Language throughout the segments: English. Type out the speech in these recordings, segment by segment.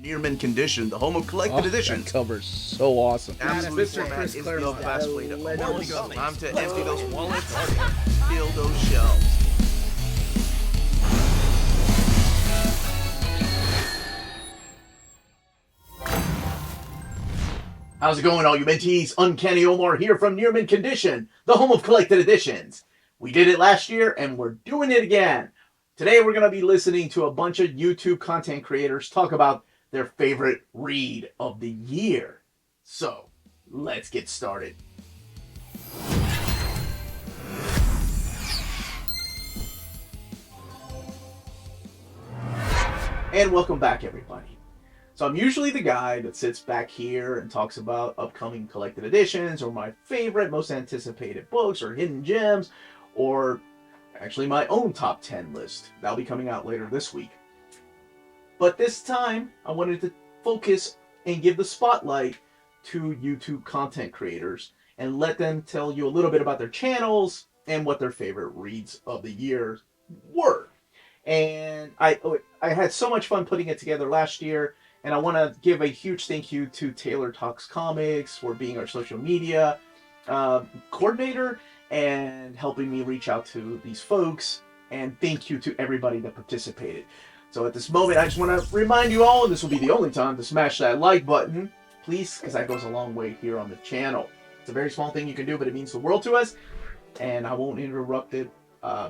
Near mint condition, the home of collected editions. That cover's so awesome. Absolute Mr. format Chris is Clare's the best that way to legendary go. comic. Time to empty those wallets, fill those shelves. How's it going, all you mentees? Uncanny Omar here from Near Mint Condition, the home of collected editions. We did it last year, and we're doing it again. Today, we're going to be listening to a bunch of YouTube content creators talk about their favorite read of the year. So, let's get started. And welcome back, everybody. So I'm usually the guy that sits back here and talks about upcoming collected editions or my favorite, most anticipated books or hidden gems or actually my own top 10 list. That'll be coming out later this week. But this time, I wanted to focus and give the spotlight to YouTube content creators and let them tell you a little bit about their channels and what their favorite reads of the year were. And I had so much fun putting it together last year. And I want to give a huge thank you to TaylorTalksComics for being our social media coordinator and helping me reach out to these folks. And thank you to everybody that participated. So at this moment, I just want to remind you all, and this will be the only time to smash that like button, please, because that goes a long way here on the channel. It's a very small thing you can do, but it means the world to us. And I won't interrupt it,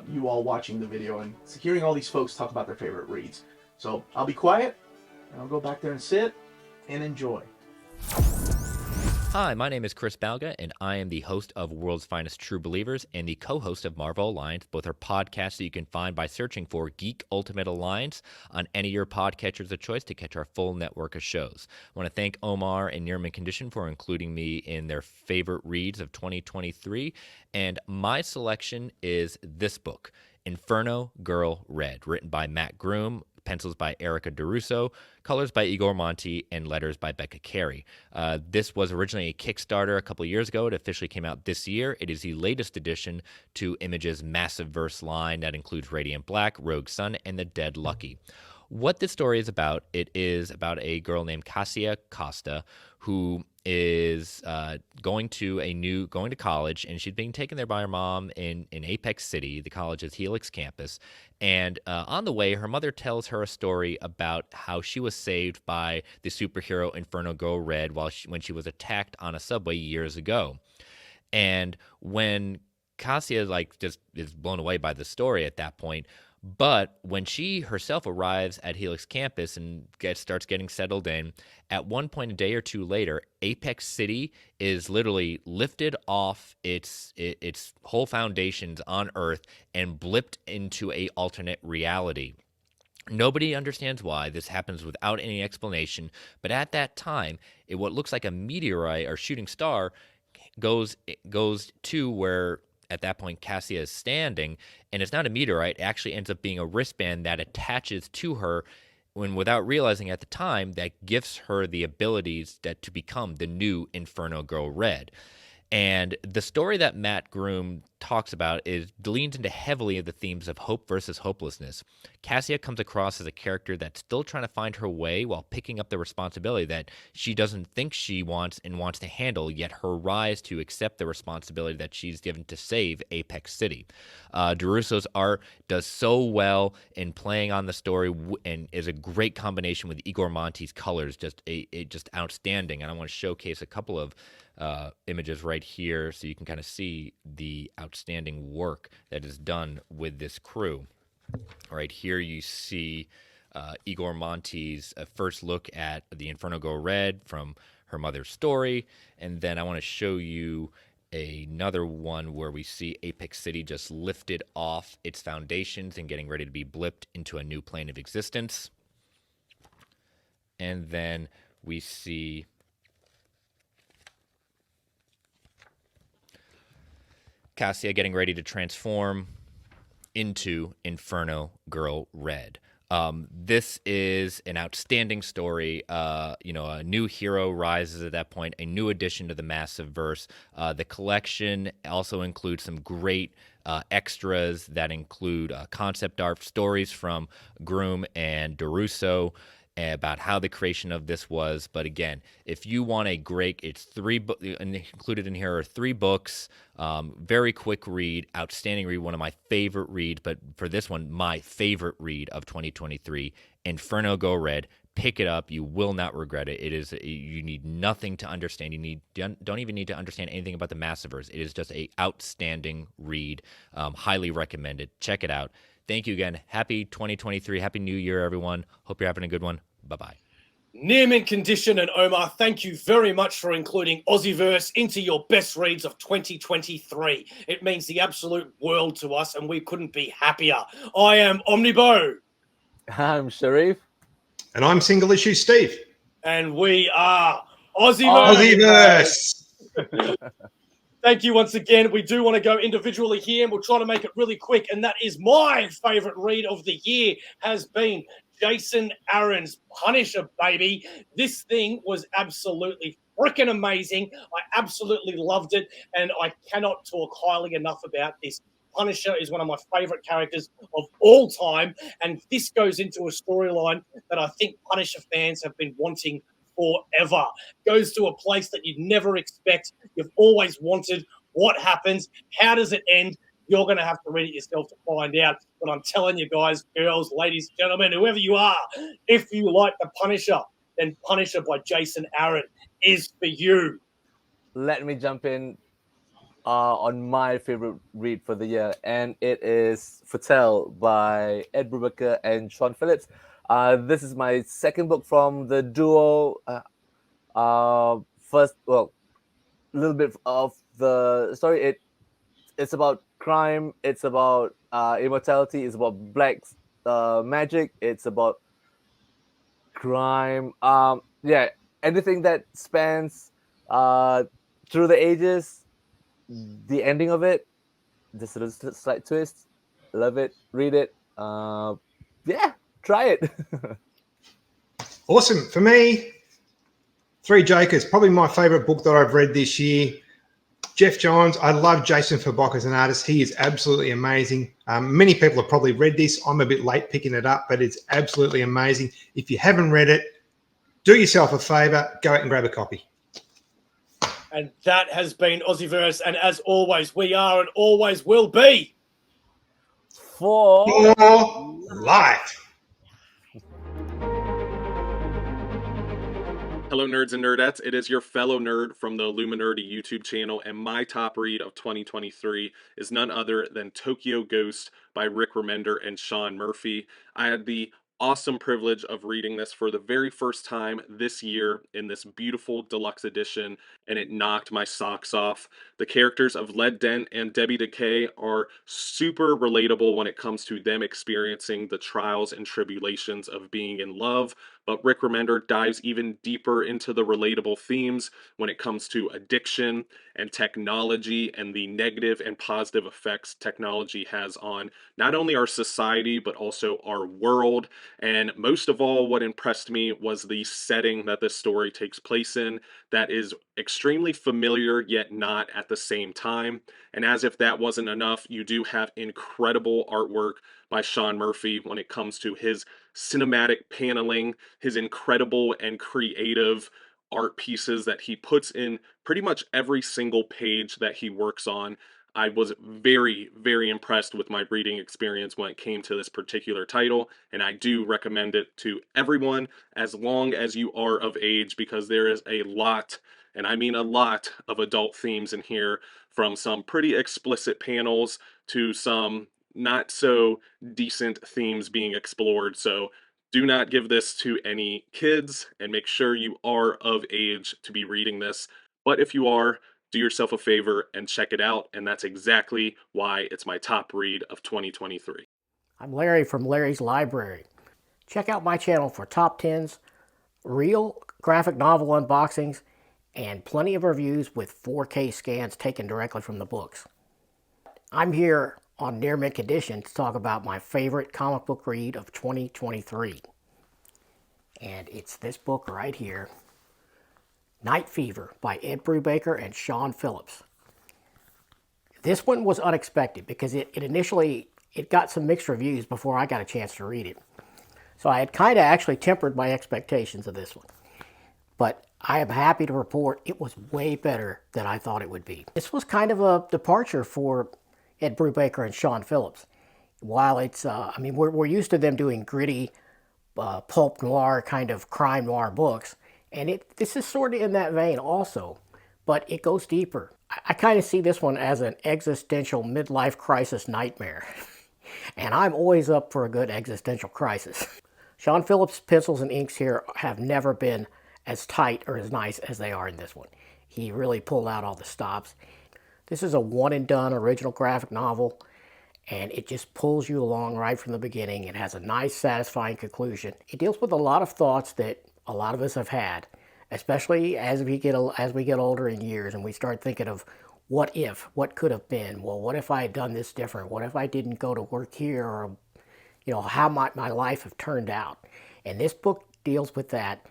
you all watching the video and hearing all these folks talk about their favorite reads. So I'll be quiet. I'll go back there and sit and enjoy. Hi, my name is Chris Balga, and I am the host of World's Finest True Believers and the co-host of Marvel Alliance. Both are podcasts that you can find by searching for Geek Ultimate Alliance on any of your podcatchers of choice to catch our full network of shows. I want to thank Omar and Near Mint Condition for including me in their favorite reads of 2023, and my selection is this book, Inferno Girl Red, written by Matt Groom, pencils by Erica DeRusso, colors by Igor Monti, and letters by Becca Carey. This was originally a Kickstarter a couple of years ago. It officially came out this year. It is the latest addition to Image's massive verse line that includes Radiant Black, Rogue Sun, and The Dead Lucky. What this story is about, it is about a girl named Cassia Costa who is going to college, and she's being taken there by her mom in Apex City, the college's Helix campus. And on the way, her mother tells her a story about how she was saved by the superhero Inferno Girl Red when she was attacked on a subway years ago. And when Cassia just is blown away by the story at that point, but when she herself arrives at Helix campus and starts getting settled in, at one point a day or two later, Apex City is literally lifted off its whole foundations on Earth and blipped into a alternate reality. Nobody understands why. This happens without any explanation. But at that time, what looks like a meteorite or shooting star goes to where at that point Cassia is standing, and it's not a meteorite. It actually ends up being a wristband that attaches to her without realizing at the time that gives her the abilities to become the new Inferno Girl Red. And the story that Matt Groom talks about leans into heavily the themes of hope versus hopelessness. Cassia comes across as a character that's still trying to find her way while picking up the responsibility that she doesn't think she wants and wants to handle, yet her rise to accept the responsibility that she's given to save Apex City. DeRusso's art does so well in playing on the story and is a great combination with Igor Monti's colors, just outstanding. And I want to showcase a couple of images right here so you can kind of see the outstanding work that is done with this crew. Right here you see Igor Monti's first look at the Inferno Girl Red from her mother's story, and then I want to show you another one where we see Apex City just lifted off its foundations and getting ready to be blipped into a new plane of existence. And then we see Cassia getting ready to transform into Inferno Girl Red. This is an outstanding story. A new hero rises at that point, a new addition to the massive verse. The collection also includes some great extras that include concept art stories from Groom and DeRusso, about how the creation of this was. But again, if you want a great, it's included in here are 3 books, very quick read, outstanding read, one of my favorite read, but for this one, my favorite read of 2023, Inferno Go Red. Pick it up. You will not regret it. It is, you need nothing to understand. Don't even need to understand anything about the Massiverse. It is just a outstanding read. Highly recommended. Check it out. Thank you again. Happy 2023. Happy New Year, everyone. Hope you're having a good one. Bye-bye. Near Mint Condition and Omar, thank you very much for including Aussieverse into your best reads of 2023. It means the absolute world to us, and we couldn't be happier. I am Omnibo. I'm Sharif. And I'm Single Issue Steve. And we are Aussieverse. Thank you once again. We do want to go individually here, and we'll try to make it really quick. And that is my favorite read of the year has been Jason Aaron's Punisher, baby. This thing was absolutely freaking amazing. I absolutely loved it, and I cannot talk highly enough about this. Punisher is one of my favorite characters of all time, and this goes into a storyline that I think Punisher fans have been wanting forever. Goes to a place that you'd never expect. You've always wanted. What happens? How does it end? You're going to have to read it yourself to find out. But I'm telling you guys, girls, ladies, gentlemen, whoever you are, if you like The Punisher, then Punisher by Jason Aaron is for you. Let me jump in on my favorite read for the year, and it is Ødfel by Ed Brubaker and Sean Phillips. This is my second book from the duo. First, well, a little bit of the story. It's about crime. It's about immortality. It's about black magic. It's about crime. Yeah, anything that spans through the ages. The ending of it, just a little slight twist. Love it. Read it. Yeah, try it. Awesome. For me, Three Jokers, probably my favorite book that I've read this year. Jeff Johns, I love Jason Fabok as an artist. He is absolutely amazing. Many people have probably read this. I'm a bit late picking it up, but it's absolutely amazing. If you haven't read it, do yourself a favor, go out and grab a copy. And that has been Aussieverse. And as always, we are and always will be For life. Hello, nerds and nerdettes. It is your fellow nerd from the Illuminerdi YouTube channel, and my top read of 2023 is none other than Tokyo Ghost by Rick Remender and Sean Murphy. I had the awesome privilege of reading this for the very first time this year in this beautiful deluxe edition, and it knocked my socks off. The characters of Led Dent and Debbie Decay are super relatable when it comes to them experiencing the trials and tribulations of being in love, but Rick Remender dives even deeper into the relatable themes when it comes to addiction and technology and the negative and positive effects technology has on not only our society, but also our world. And most of all, what impressed me was the setting that this story takes place in that is extremely familiar, yet not at the same time. And as if that wasn't enough, you do have incredible artwork by Sean Murphy when it comes to his cinematic paneling, his incredible and creative art pieces that he puts in pretty much every single page that he works on. I was very, very impressed with my reading experience when it came to this particular title, and I do recommend it to everyone as long as you are of age, because there is a lot, and I mean a lot, of adult themes in here, from some pretty explicit panels to some not so decent themes being explored. So do not give this to any kids, and make sure you are of age to be reading this. But if you are, do yourself a favor and check it out, and that's exactly why it's my top read of 2023. I'm Larry from Larry's Library. Check out my channel for top 10s, real graphic novel unboxings, and plenty of reviews with 4K scans taken directly from the books. I'm here on Near Mint Condition to talk about my favorite comic book read of 2023. And it's this book right here, Night Fever by Ed Brubaker and Sean Phillips. This one was unexpected because it initially got some mixed reviews before I got a chance to read it. So I had kind of actually tempered my expectations of this one. But I am happy to report it was way better than I thought it would be. This was kind of a departure for Ed Brubaker and Sean Phillips. While it's, I mean, we're used to them doing gritty, pulp noir kind of crime noir books, and this is sort of in that vein also, but it goes deeper. I kind of see this one as an existential midlife crisis nightmare, and I'm always up for a good existential crisis. Sean Phillips' pencils and inks here have never been as tight or as nice as they are in this one. He really pulled out all the stops. This is a one-and-done original graphic novel, and it just pulls you along right from the beginning. It has a nice, satisfying conclusion. It deals with a lot of thoughts that a lot of us have had, especially as we get older in years and we start thinking of what if, what could have been. Well, what if I had done this different? What if I didn't go to work here? Or, you know, how might my life have turned out? And this book deals with that,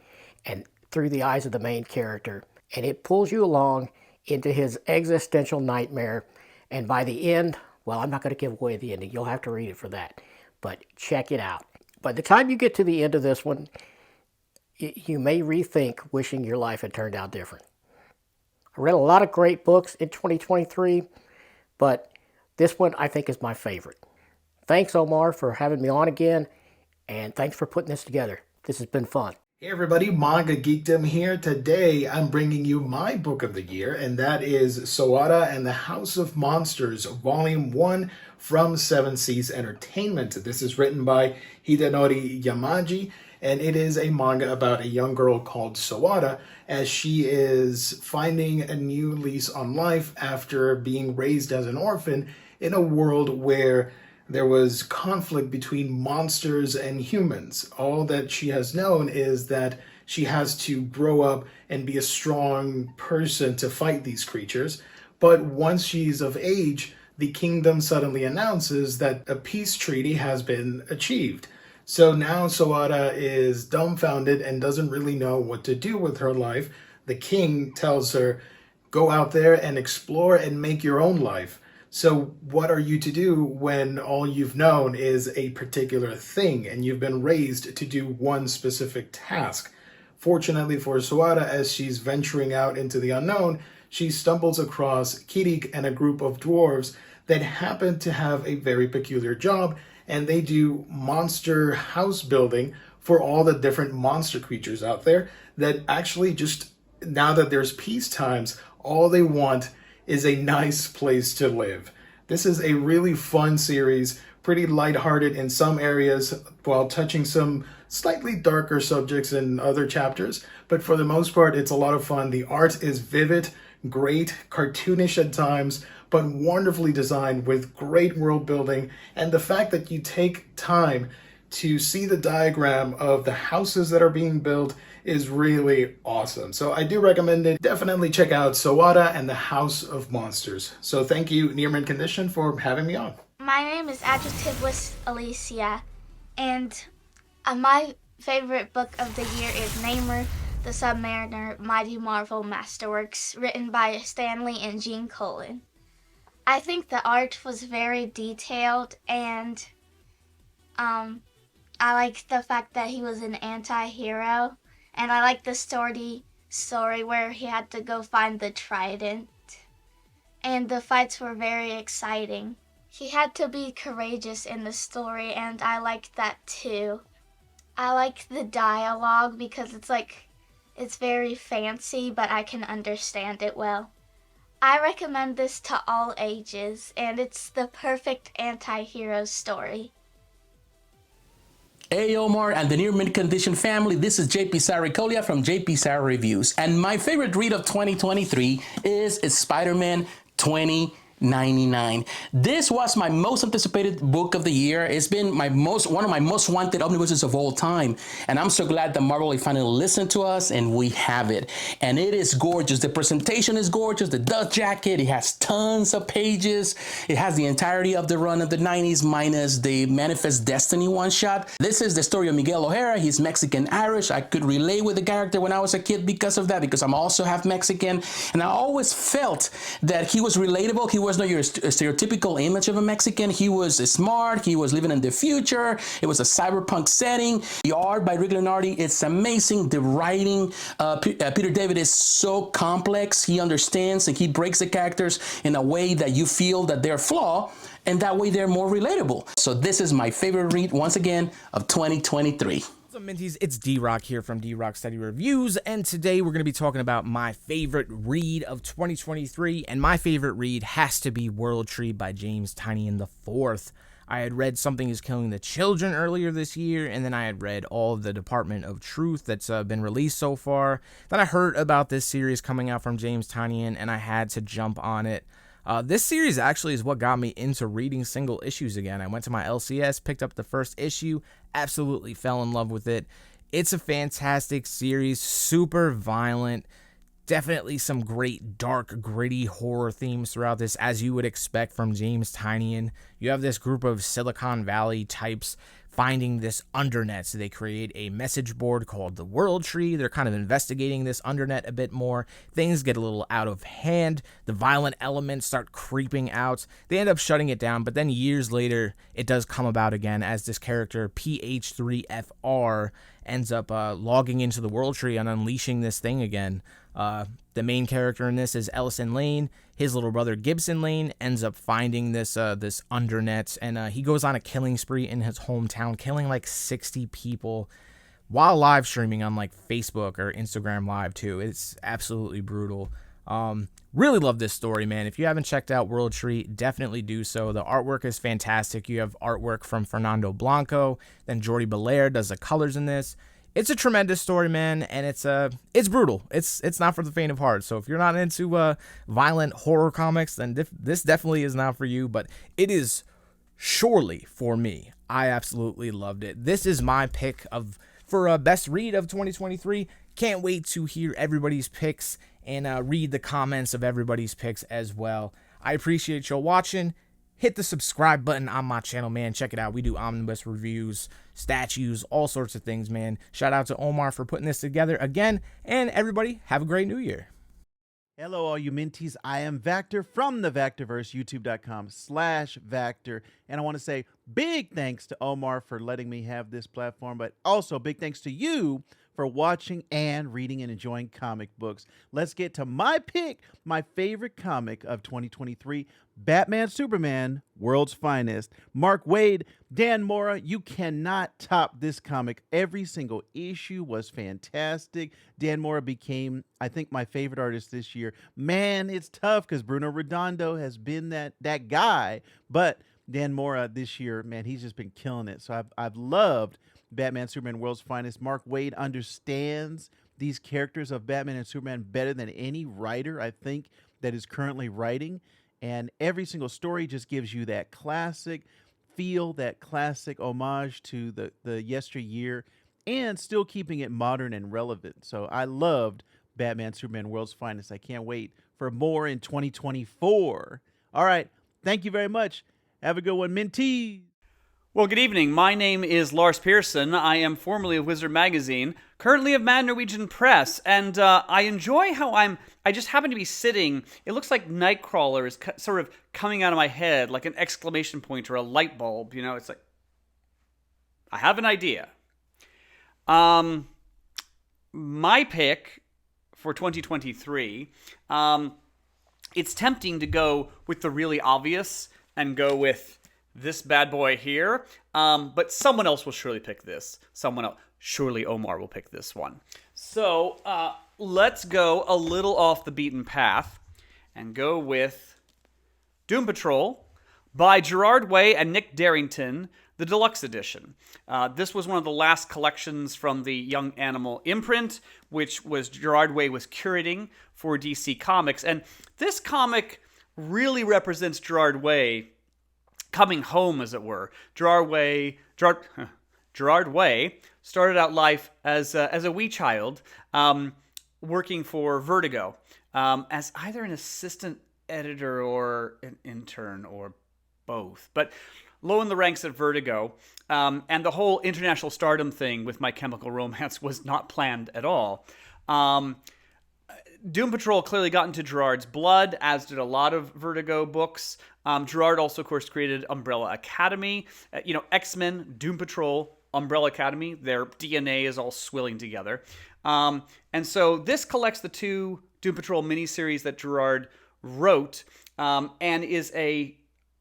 and through the eyes of the main character, and it pulls you along into his existential nightmare. And by the end, well, I'm not going to give away the ending. You'll have to read it for that. But check it out. By the time you get to the end of this one, you may rethink wishing your life had turned out different. I read a lot of great books in 2023, but this one I think is my favorite. Thanks, Omar, for having me on again, and thanks for putting this together. This has been fun. Hey everybody, Manga Geekdom here. Today I'm bringing you my book of the year, and that is Sawada and the House of Monsters, Volume 1 from Seven Seas Entertainment. This is written by Hidenori Yamaji, and it is a manga about a young girl called Sawada as she is finding a new lease on life after being raised as an orphan in a world where there was conflict between monsters and humans. All that she has known is that she has to grow up and be a strong person to fight these creatures. But once she's of age, the kingdom suddenly announces that a peace treaty has been achieved. So now Sawada is dumbfounded and doesn't really know what to do with her life. The king tells her, go out there and explore and make your own life. So what are you to do when all you've known is a particular thing and you've been raised to do one specific task? Fortunately for Sawada, as she's venturing out into the unknown, she stumbles across Kirik and a group of dwarves that happen to have a very peculiar job, and they do monster house building for all the different monster creatures out there that actually just, now that there's peace times, all they want is a nice place to live. This is a really fun series, pretty lighthearted in some areas while touching some slightly darker subjects in other chapters, but for the most part, it's a lot of fun. The art is vivid, great, cartoonish at times, but wonderfully designed with great world building, and the fact that you take time to see the diagram of the houses that are being built is really awesome. So I do recommend it. Definitely check out Sawada and the House of Monsters. So thank you, Near Mint Condition, for having me on. My name is Adjectiveless Alicia, and my favorite book of the year is Namor the Submariner Mighty Marvel Masterworks, written by Stanley and Gene Colan. I think the art was very detailed, and I like the fact that he was an anti-hero, and I like the story where he had to go find the trident, and the fights were very exciting. He had to be courageous in the story, and I liked that too. I like the dialogue because it's very fancy, but I can understand it well. I recommend this to all ages, and it's the perfect anti-hero story. Hey Omar and the Near Mint Condition family, this is jpsarri from jpsarri Reviews, and my favorite read of 2023 is Spider-Man 2099. This was my most anticipated book of the year. It's been one of my most wanted omnibuses of all time, and I'm so glad that Marvel finally listened to us and we have it. And it is gorgeous. The presentation is gorgeous. The dust jacket, it has tons of pages. It has the entirety of the run of the 90s minus the Manifest Destiny one shot. This is the story of Miguel O'Hara. He's Mexican-Irish. I could relate with the character when I was a kid because of that, because I'm also half Mexican, and I always felt that he was relatable. He was not your stereotypical image of a Mexican. He was smart. He was living in the future. It was a cyberpunk setting. The art by Rick Leonardi, it's amazing. The writing, Peter David is so complex. He understands and he breaks the characters in a way that you feel that they're flawed, and that way they're more relatable. So this is my favorite read, once again, of 2023. What's up, Minties? It's D-Rock here from drocksteadyreviews, and today we're going to be talking about my favorite read of 2023, and my favorite read has to be World Tree by James Tynion IV. I had read Something is Killing the Children earlier this year, and then I had read all of the Department of Truth that's been released so far. Then I heard about this series coming out from James Tynion, and I had to jump on it. This series actually is what got me into reading single issues again. I went to my LCS, picked up the first issue, absolutely fell in love with it. It's a fantastic series, super violent, definitely some great dark, gritty horror themes throughout this, as you would expect from James Tynion. You have this group of Silicon Valley types finding this undernet, so they create a message board called the World Tree. They're kind of investigating this undernet a bit more. Things get a little out of hand. The violent elements start creeping out. They end up shutting it down, but then years later, it does come about again as this character, PH3FR, ends up logging into the World Tree and unleashing this thing again. The main character in this is Ellison Lane. His little brother Gibson Lane ends up finding this this undernet, and he goes on a killing spree in his hometown, killing like 60 people while live streaming on like Facebook or Instagram Live too. It's absolutely brutal. Really love this story, man. If you haven't checked out World Tree, definitely do so. The artwork is fantastic. You have artwork from Fernando Blanco, then Jordi Belair does the colors in this. It's a tremendous story, man, and it's brutal. It's not for the faint of heart. So if you're not into violent horror comics, then this definitely is not for you. But it is surely for me. I absolutely loved it. This is my pick for best read of 2023. Can't wait to hear everybody's picks and read the comments of everybody's picks as well. I appreciate y'all watching. Hit the subscribe button on my channel, man. Check it out. We do omnibus reviews, statues, all sorts of things, man. Shout out to Omar for putting this together again. And everybody, have a great new year. Hello, all you minties. I am Vactor from the Vactorverse, youtube.com/Vactor. And I want to say big thanks to Omar for letting me have this platform, but also big thanks to you for watching and reading and enjoying comic books. Let's get to my pick, my favorite comic of 2023, Batman Superman, World's Finest. Mark Waid, Dan Mora, you cannot top this comic. Every single issue was fantastic. Dan Mora became, I think, my favorite artist this year. Man, it's tough because Bruno Redondo has been that guy, but Dan Mora this year, man, he's just been killing it. So I've loved Batman, Superman, World's Finest. Mark Waid understands these characters of Batman and Superman better than any writer, I think, that is currently writing. And every single story just gives you that classic feel, that classic homage to the yesteryear, and still keeping it modern and relevant. So I loved Batman, Superman, World's Finest. I can't wait for more in 2024. All right. Thank you very much. Have a good one, Minty. Well, good evening. My name is Lars Pearson. I am formerly of Wizard Magazine, currently of Mad Norwegian Press, and I enjoy how I just happen to be sitting. It looks like Nightcrawler is sort of coming out of my head, like an exclamation point or a light bulb. You know, it's like, I have an idea. My pick for 2023, it's tempting to go with the really obvious and go with this bad boy here, but someone else will surely pick this. Someone else, surely Omar will pick this one. So let's go a little off the beaten path and go with Doom Patrol by Gerard Way and Nick Darrington, the deluxe edition. This was one of the last collections from the Young Animal imprint, which was Gerard Way was curating for DC Comics, and this comic really represents Gerard Way coming home, as it were. Gerard Way started out life as a wee child, working for Vertigo as either an assistant editor or an intern or both. But low in the ranks at Vertigo, and the whole international stardom thing with My Chemical Romance was not planned at all. Doom Patrol clearly got into Gerard's blood, as did a lot of Vertigo books. Gerard also, of course, created Umbrella Academy. X-Men, Doom Patrol, Umbrella Academy, their DNA is all swilling together. And so this collects the two Doom Patrol miniseries that Gerard wrote, and is a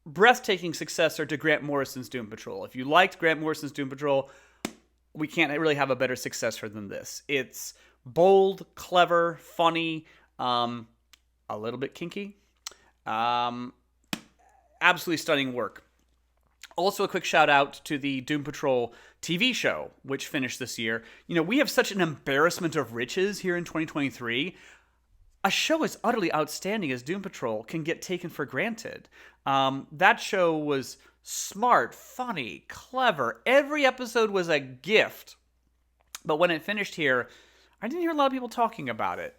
breathtaking successor to Grant Morrison's Doom Patrol. If you liked Grant Morrison's Doom Patrol, we can't really have a better successor than this. It's bold, clever, funny, a little bit kinky. Absolutely stunning work. Also, a quick shout out to the Doom Patrol TV show, which finished this year. We have such an embarrassment of riches here in 2023. A show as utterly outstanding as Doom Patrol can get taken for granted. That show was smart, funny, clever. Every episode was a gift. But when it finished here, I didn't hear a lot of people talking about it,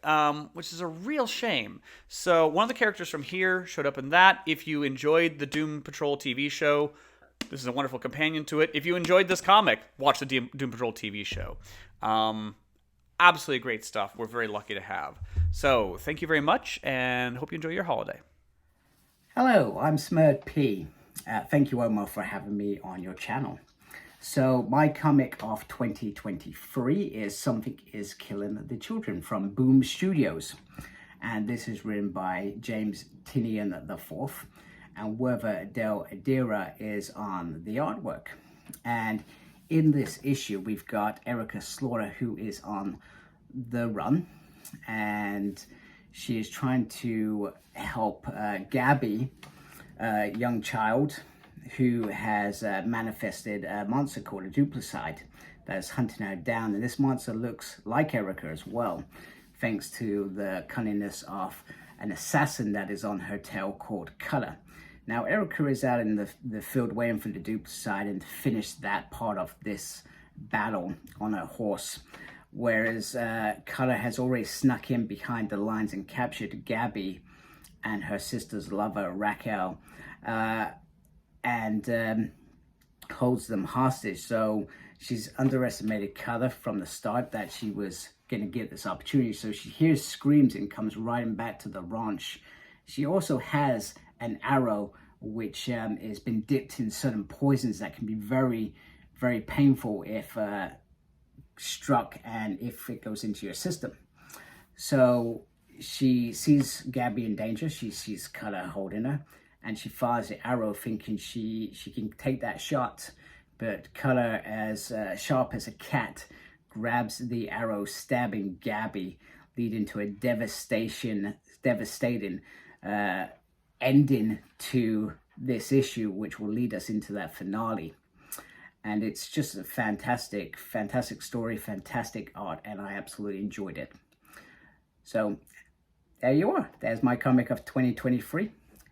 which is a real shame. So one of the characters from here showed up in that. If you enjoyed the Doom Patrol TV show, this is a wonderful companion to it. If you enjoyed this comic, watch the Doom Patrol TV show. Absolutely great stuff. We're very lucky to have. So thank you very much, and hope you enjoy your holiday. Hello, I'm smerdp. Thank you, Omar, for having me on your channel. So my comic of 2023 is Something is Killing the Children from Boom Studios. And this is written by James Tynion IV. And Werther Del Adira is on the artwork. And in this issue, we've got Erica Slaughter, who is on the run. And she is trying to help Gabby, a young child, who has manifested a monster called a duplicide that is hunting her down. And this monster looks like Erica as well, thanks to the cunningness of an assassin that is on her tail called Color. Now, Erica is out in the field waiting for the duplicide and to finish that part of this battle on her horse, whereas Color has already snuck in behind the lines and captured Gabby and her sister's lover, Raquel, and holds them hostage. So she's underestimated Color from the start that she was going to get this opportunity. So she hears screams and comes riding back to the ranch. She also has an arrow which has been dipped in certain poisons that can be very, very painful if struck and if it goes into your system. So she sees Gabby in danger. She sees Color holding her, and she fires the arrow thinking she can take that shot. But Color, as sharp as a cat, grabs the arrow, stabbing Gabby, leading to a devastating ending to this issue, which will lead us into that finale. And it's just a fantastic, fantastic story, fantastic art, and I absolutely enjoyed it. So there you are. There's my comic of 2023.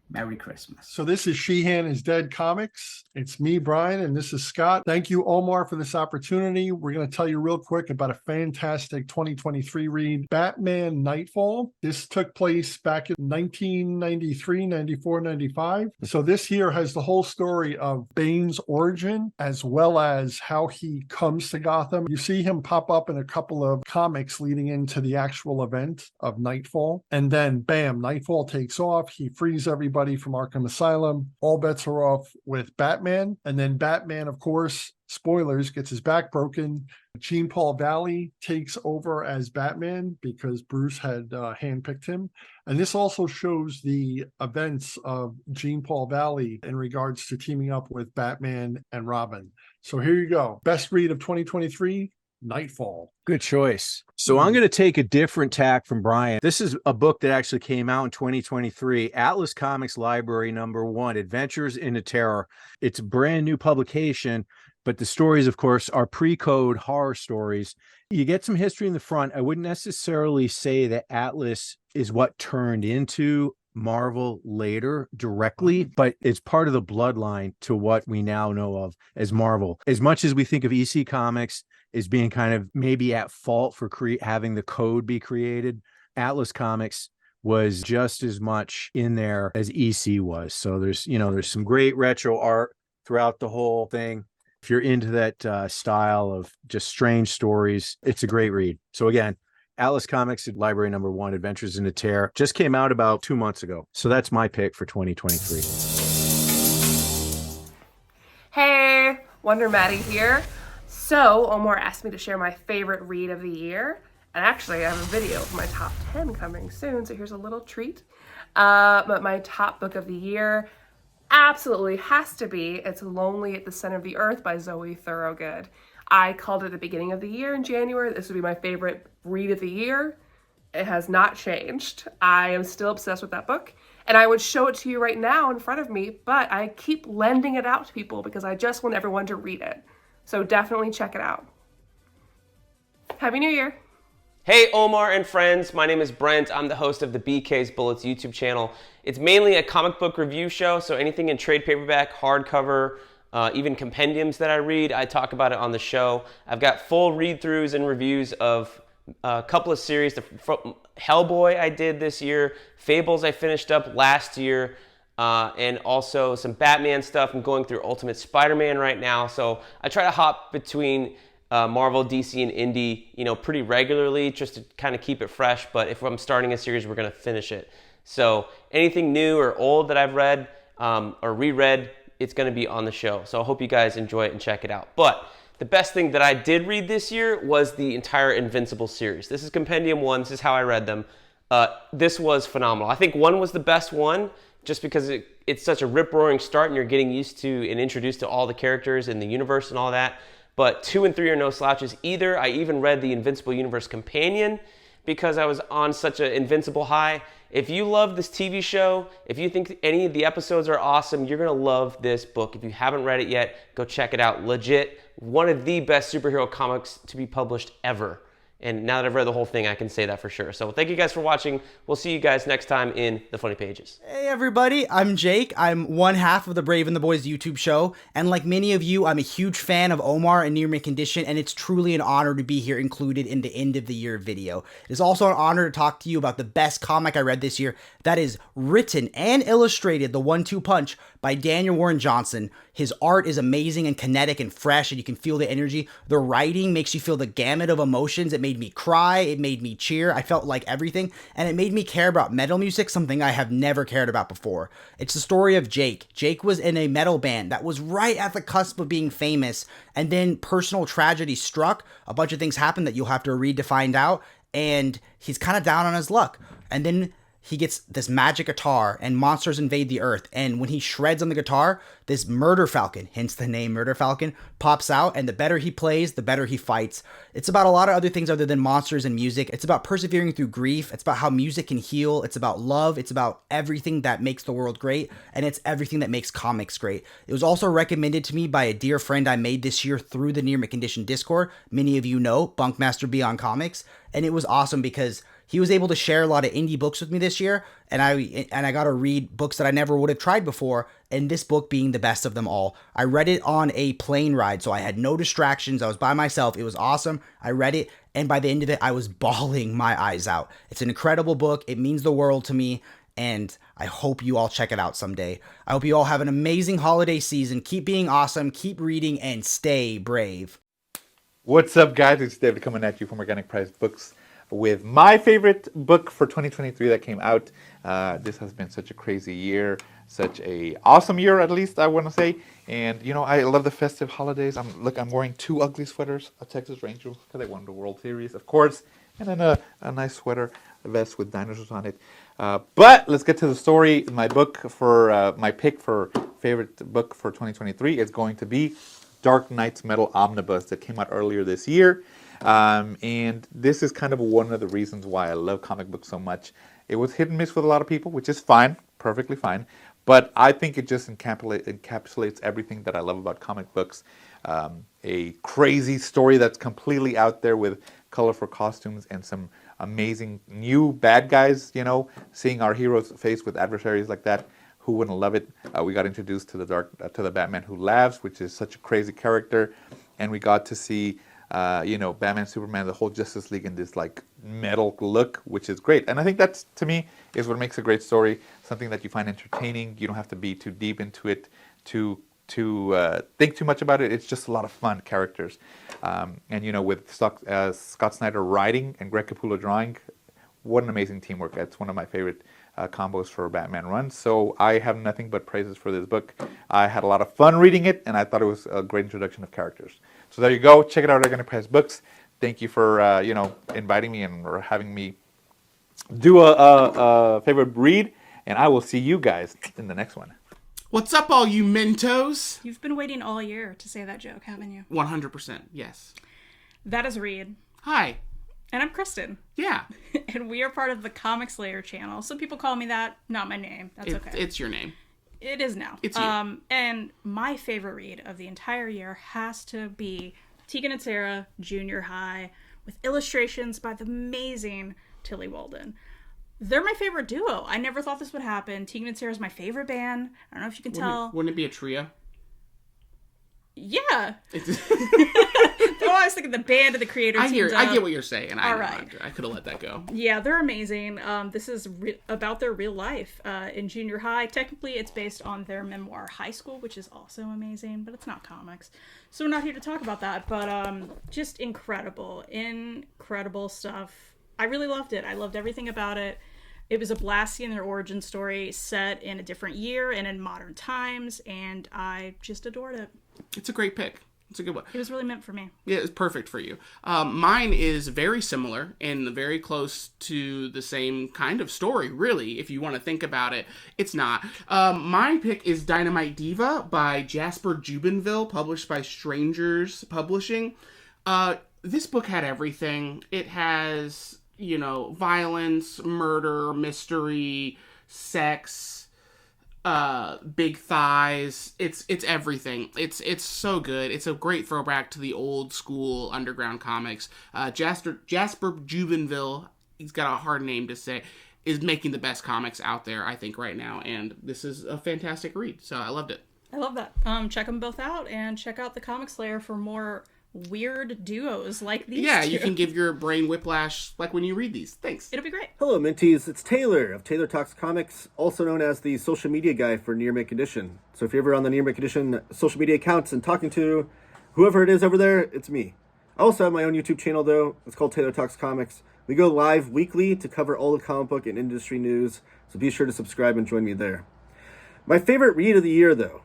Merry Christmas. So this is Sheehan is Dead Comics. It's me, Brian, and this is Scott. Thank you, Omar, for this opportunity. We're going to tell you real quick about a fantastic 2023 read, Batman Nightfall. This took place back in 1993, 94, 95. So this here has the whole story of Bane's origin, as well as how he comes to Gotham. You see him pop up in a couple of comics leading into the actual event of Nightfall. And then, bam, Nightfall takes off. He frees everybody from Arkham Asylum. All bets are off with Batman. And then Batman, of course, spoilers, gets his back broken. Jean-Paul Valley takes over as Batman because Bruce had handpicked him. And this also shows the events of Jean-Paul Valley in regards to teaming up with Batman and Robin. So here you go. Best read of 2023, Nightfall. Good choice. So I'm going to take a different tack from Brian. This is a book that actually came out in 2023, Atlas Comics Library #1, Adventures into Terror. It's a brand new publication, but the stories, of course, are pre-code horror stories. You get some history in the front. I wouldn't necessarily say that Atlas is what turned into Marvel later directly, but it's part of the bloodline to what we now know of as Marvel. As much as we think of EC Comics as being kind of maybe at fault for having the code be created, Atlas Comics was just as much in there as EC was. So there's some great retro art throughout the whole thing. If you're into that style of just strange stories, it's a great read. So again, Atlas Comics Library #1, Adventures in a Tear, just came out about 2 months ago. So that's my pick for 2023. Hey, Wonder Maddie here. So, Omar asked me to share my favorite read of the year. And actually, I have a video of my top 10 coming soon, so here's a little treat. But my top book of the year absolutely has to be It's Lonely at the Center of the Earth by Zoe Thorogood. I called it at the beginning of the year in January. This would be my favorite read of the year. It has not changed. I am still obsessed with that book. And I would show it to you right now in front of me, but I keep lending it out to people because I just want everyone to read it. So definitely check it out. Happy New Year. Hey Omar and friends, my name is Brent. I'm the host of the BKsBullets YouTube channel. It's mainly a comic book review show, so anything in trade paperback, hardcover, even compendiums that I read, I talk about it on the show. I've got full read-throughs and reviews of a couple of series. The Hellboy I did this year, Fables I finished up last year, and also some Batman stuff. I'm going through Ultimate Spider-Man right now, so I try to hop between Marvel, DC, and Indie, pretty regularly just to kind of keep it fresh. But if I'm starting a series, we're going to finish it. So anything new or old that I've read or reread, it's going to be on the show. So I hope you guys enjoy it and check it out. But the best thing that I did read this year was the entire Invincible series. This is Compendium 1. This is how I read them. This was phenomenal. I think 1 was the best one just because it's such a rip-roaring start and you're getting used to and introduced to all the characters in the universe and all that. But 2 and 3 are no slouches either. I even read the Invincible Universe Companion because I was on such an Invincible high. If you love this TV show, if you think any of the episodes are awesome, you're going to love this book. If you haven't read it yet, go check it out. Legit, one of the best superhero comics to be published ever. And now that I've read the whole thing, I can say that for sure. So thank you guys for watching. We'll see you guys next time in the Funny Pages. Hey everybody, I'm Jake. I'm one half of the Brave and the Boys YouTube show. And like many of you, I'm a huge fan of Omar and Near Mint Condition, and it's truly an honor to be here included in the end of the year video. It is also an honor to talk to you about the best comic I read this year that is written and illustrated, the 1-2 punch, by Daniel Warren Johnson. His art is amazing and kinetic and fresh, and you can feel the energy. The writing makes you feel the gamut of emotions. It made me cry, it made me cheer, I felt like everything, and it made me care about metal music, something I have never cared about before. It's the story of Jake. Jake was in a metal band that was right at the cusp of being famous, and then personal tragedy struck. A bunch of things happened that you'll have to read to find out, and he's kind of down on his luck. And then he gets this magic guitar and monsters invade the earth. And when he shreds on the guitar, this murder falcon, hence the name Murder Falcon, pops out. And the better he plays, the better he fights. It's about a lot of other things other than monsters and music. It's about persevering through grief. It's about how music can heal. It's about love. It's about everything that makes the world great. And it's everything that makes comics great. It was also recommended to me by a dear friend I made this year through the Near Mint Condition Discord. Many of you know, Bunkmaster Beyond Comics. And it was awesome because he was able to share a lot of indie books with me this year, and I got to read books that I never would have tried before, and this book being the best of them all. I read it on a plane ride, so I had no distractions. I was by myself. It was awesome. I read it, and by the end of it, I was bawling my eyes out. It's an incredible book. It means the world to me, and I hope you all check it out someday. I hope you all have an amazing holiday season. Keep being awesome, keep reading, and stay brave. What's up, guys? It's David coming at you from Organic Price Books with my favorite book for 2023 that came out. This has been such a crazy year, such a awesome year, at least I want to say. And I love the festive holidays. I'm wearing 2 ugly sweaters, a Texas Ranger because they won the World Series, of course, and then a nice sweater, a vest with dinosaurs on it. But let's get to the story. My book for my pick for favorite book for 2023 is going to be Dark Knight's Metal Omnibus that came out earlier this year. And this is kind of one of the reasons why I love comic books so much. It was hit and miss with a lot of people, which is fine, perfectly fine. But I think it just encapsulates everything that I love about comic books. A crazy story that's completely out there with colorful costumes and some amazing new bad guys, seeing our heroes faced with adversaries like that. Who wouldn't love it? We got introduced to the Batman Who Laughs, which is such a crazy character. And we got to see Batman, Superman, the whole Justice League in this like metal look, which is great. And I think that's, to me, is what makes a great story. Something that you find entertaining. You don't have to be too deep into it to to think too much about it. It's just a lot of fun characters. And, you know, with Scott Snyder writing and Greg Capullo drawing, what an amazing teamwork. That's one of my favorite combos for Batman runs. So I have nothing but praises for this book. I had a lot of fun reading it, and I thought it was a great introduction of characters. So there you go. Check it out at Enterprise Books. Thank you for, you know, inviting me and or having me do a favorite read. And I will see you guys in the next one. What's up, all you Mentos? You've been waiting all year to say that joke, haven't you? 100%, yes. That is Reed. Hi. And I'm Kristen. Yeah. And we are part of the TheComicSlayer channel. Some people call me that. Not my name. That's okay. It's your name. It is now. It's you. And my favorite read of the entire year has to be Tegan and Sarah Junior High with illustrations by the amazing Tilly Walden. They're my favorite duo. I never thought this would happen. Tegan and Sarah is my favorite band. I don't know if you can tell. Wouldn't it be a trio? Yeah. Well, I was thinking the band and the creator teams up. I get what you're saying. All right. I could have let that go. Yeah, they're amazing. This is about their real life in junior high. Technically, it's based on their memoir, High School, which is also amazing, but it's not comics. So we're not here to talk about that. But just incredible stuff. I really loved it. I loved everything about it. It was a blast seeing their origin story set in a different year and in modern times, and I just adored it. It's a great pick. It's a good one. It was really meant for me. Yeah, it's perfect for you. Mine is very similar and very close to the same kind of story, really, if you want to think about it. It's not. My pick is Dynamite Diva by Jasper Jubinville, published by Strangers Publishing. This book had everything. It has, you know, violence, murder, mystery, sex, big thighs. It's everything. It's so good. It's a great throwback to the old school underground comics. Jasper Jubinville, he's got a hard name to say, is making the best comics out there, I think, right now. And this is a fantastic read. So I loved it. I love that. Check them both out and check out the TheComicSlayer for more weird duos like these. Yeah, two. You can give your brain whiplash like when you read these. Thanks. It'll be great. Hello, Minties. It's Taylor of TaylorTalksComics, also known as the social media guy for Near Mint Condition. So if you're ever on the Near Mint Condition social media accounts and talking to whoever it is over there, it's me. I also have my own YouTube channel, though. It's called TaylorTalksComics. We go live weekly to cover all the comic book and industry news, so be sure to subscribe and join me there. My favorite read of the year, though,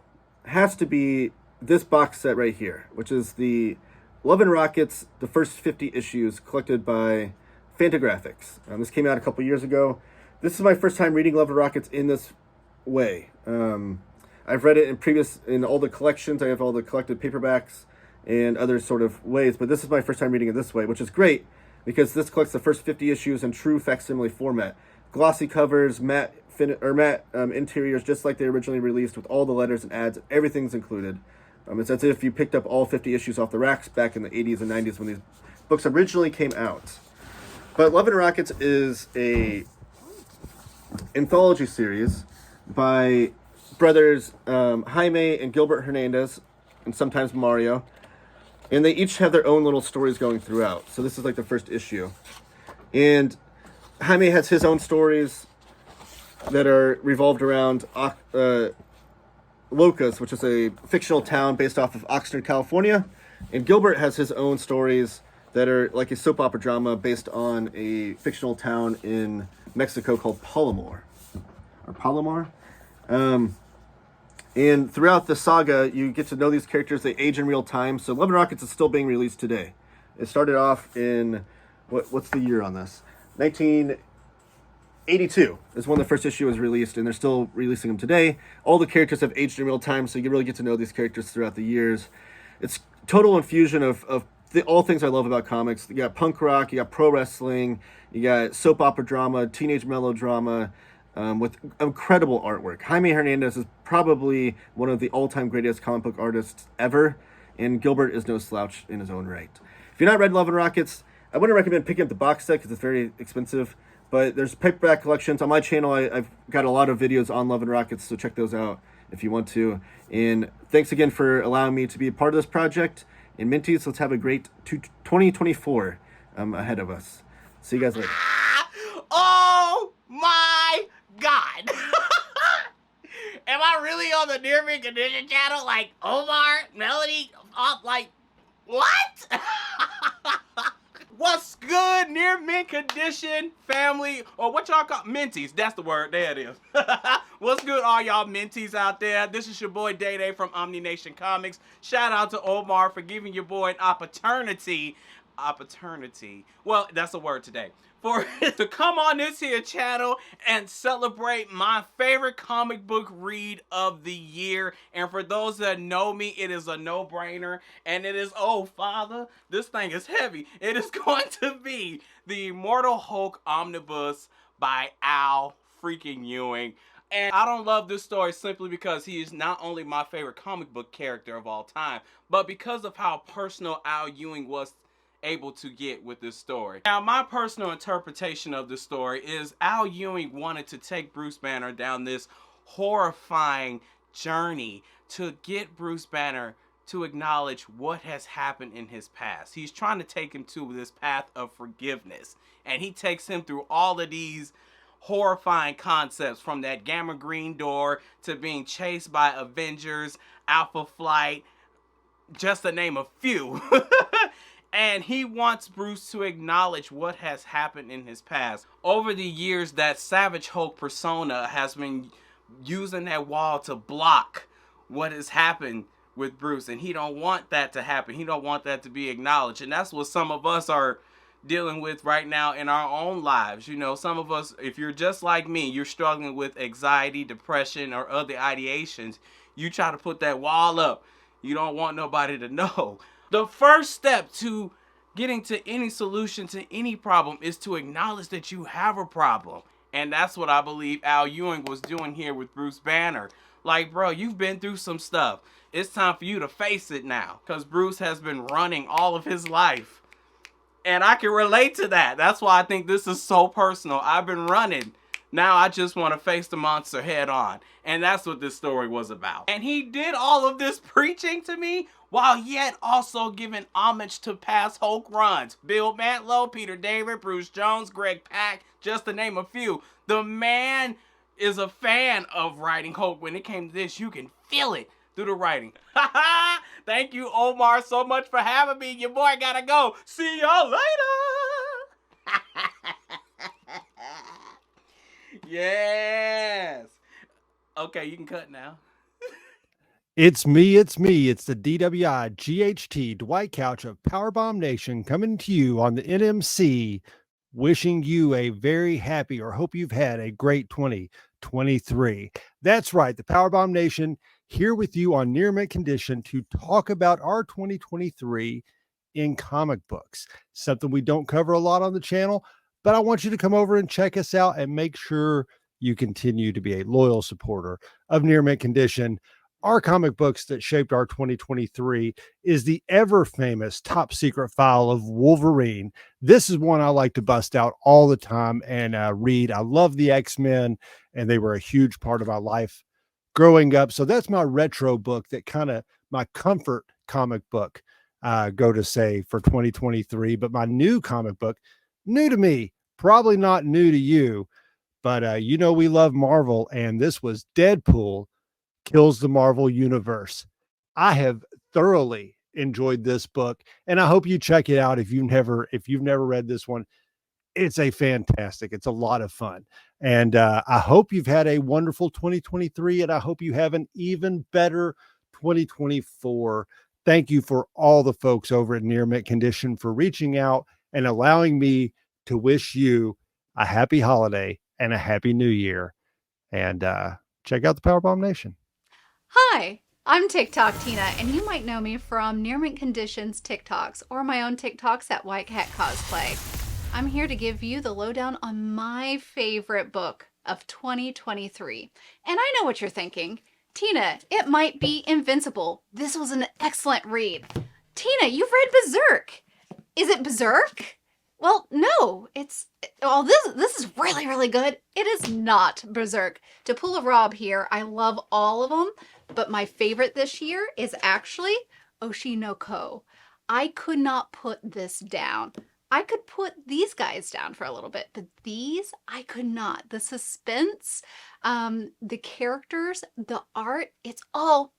has to be this box set right here, which is the Love and Rockets, the first 50 issues collected by Fantagraphics. This came out a couple years ago. This is my first time reading Love and Rockets in this way. I've read it in all the collections. I have all the collected paperbacks and other sort of ways, but this is my first time reading it this way, which is great because this collects the first 50 issues in true facsimile format. Glossy covers, matte interiors, just like they originally released, with all the letters and ads. Everything's included. It's as if you picked up all 50 issues off the racks back in the 80s and 90s when these books originally came out. But Love and Rockets is a anthology series by brothers Jaime and Gilbert Hernandez, and sometimes Mario. And they each have their own little stories going throughout. So this is like the first issue. And Jaime has his own stories that are revolved around Locust, which is a fictional town based off of Oxnard, California. And Gilbert has his own stories that are like a soap opera drama based on a fictional town in Mexico called Palomar. And throughout the saga, you get to know these characters. They age in real time. So Love and Rockets is still being released today. It started off in, what's the year on this? 1982 is when the first issue was released, and they're still releasing them today. All the characters have aged in real time, so you really get to know these characters throughout the years. It's total infusion of all things I love about comics. You got punk rock, you got pro wrestling, you got soap opera drama, teenage melodrama, with incredible artwork. Jaime Hernandez is probably one of the all-time greatest comic book artists ever, and Gilbert is no slouch in his own right. If you're not read Love and Rockets, I wouldn't recommend picking up the box set because it's very expensive. But there's paperback collections. On my channel, I've got a lot of videos on Love and Rockets, so check those out if you want to. And thanks again for allowing me to be a part of this project. And Minties, let's have a great 2024 ahead of us. See you guys later. Oh my God! Am I really on the Near Mint Condition channel? Like Omar, Melanie, like what? What's good, Near Mint Condition family, or what y'all call minties? That's the word. There it is. What's good, all y'all minties out there? This is your boy Day Day from OmniNationComics. Shout out to Omar for giving your boy an opportunity. Well, that's a word today. For to come on this here channel and celebrate my favorite comic book read of the year. And for those that know me, it is a no-brainer. And it is, oh father, this thing is heavy. It is going to be the Immortal Hulk Omnibus by Al freaking Ewing. And I don't love this story simply because he is not only my favorite comic book character of all time, but because of how personal Al Ewing was able to get with this story. Now, my personal interpretation of this story is Al Ewing wanted to take Bruce Banner down this horrifying journey to get Bruce Banner to acknowledge what has happened in his past. He's trying to take him to this path of forgiveness, and he takes him through all of these horrifying concepts, from that gamma green door to being chased by Avengers, Alpha Flight, just to name a few. And he wants Bruce to acknowledge what has happened in his past. Over the years, that Savage Hulk persona has been using that wall to block what has happened with Bruce. And he don't want that to happen. He don't want that to be acknowledged. And that's what some of us are dealing with right now in our own lives. You know, some of us, if you're just like me, you're struggling with anxiety, depression, or other ideations. You try to put that wall up. You don't want nobody to know. The first step to getting to any solution to any problem is to acknowledge that you have a problem. And that's what I believe Al Ewing was doing here with Bruce Banner. Like, bro, you've been through some stuff. It's time for you to face it now. Because Bruce has been running all of his life. And I can relate to that. That's why I think this is so personal. I've been running. Now I just want to face the monster head on. And that's what this story was about. And he did all of this preaching to me while yet also giving homage to past Hulk runs. Bill Mantlo, Peter David, Bruce Jones, Greg Pak, just to name a few. The man is a fan of writing Hulk. When it came to this, you can feel it through the writing. Thank you, Omar, so much for having me. Your boy gotta go. See y'all later. Yes. Okay, you can cut now. It's me. It's the DWI GHT Dwight Couch of PowerBombNation coming to you on the NMC, wishing you a very happy, or hope you've had a great 2023. That's right, the PowerBombNation here with you on Near Mint Condition to talk about our 2023 in comic books. Something we don't cover a lot on the channel, but I want you to come over and check us out and make sure you continue to be a loyal supporter of Near Mint Condition. Our comic books that shaped our 2023 is the ever famous Top Secret File of Wolverine. This is one I like to bust out all the time and read. I love the X-Men, and they were a huge part of my life growing up. So that's my retro book, that kind of my comfort comic book, go to say, for 2023. But my new comic book, new to me, probably not new to you, but you know we love Marvel, and this was Deadpool Kills the Marvel Universe. I have thoroughly enjoyed this book, and I hope you check it out if you've never read this one. It's a lot of fun, and I hope you've had a wonderful 2023, and I hope you have an even better 2024. Thank you for all the folks over at Near Mint Condition for reaching out and allowing me to wish you a happy holiday and a happy new year. And check out the PowerBombNation. Hi, I'm Tik Tok Tina, and you might know me from Near Mint Condition's TikToks or my own TikToks at White Cat Cosplay. I'm here to give you the lowdown on my favorite book of 2023. And I know what you're thinking. Tina, it might be Invincible. This was an excellent read. Tina, you've read Berserk. Is it Berserk? Well, no, this is really, really good. It is not Berserk. To pull a Rob here, I love all of them, but my favorite this year is actually Oshi no Ko. I could not put this down. I could put these guys down for a little bit, but these I could not. The suspense, the characters, the art, it's all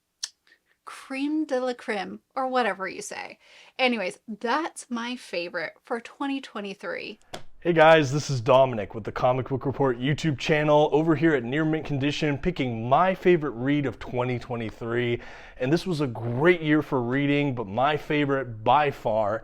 creme de la creme, or whatever you say. Anyways, that's my favorite for 2023. Hey guys, this is Dominic with the Comic Book Report YouTube channel over here at Near Mint Condition, picking my favorite read of 2023. And this was a great year for reading, but my favorite by far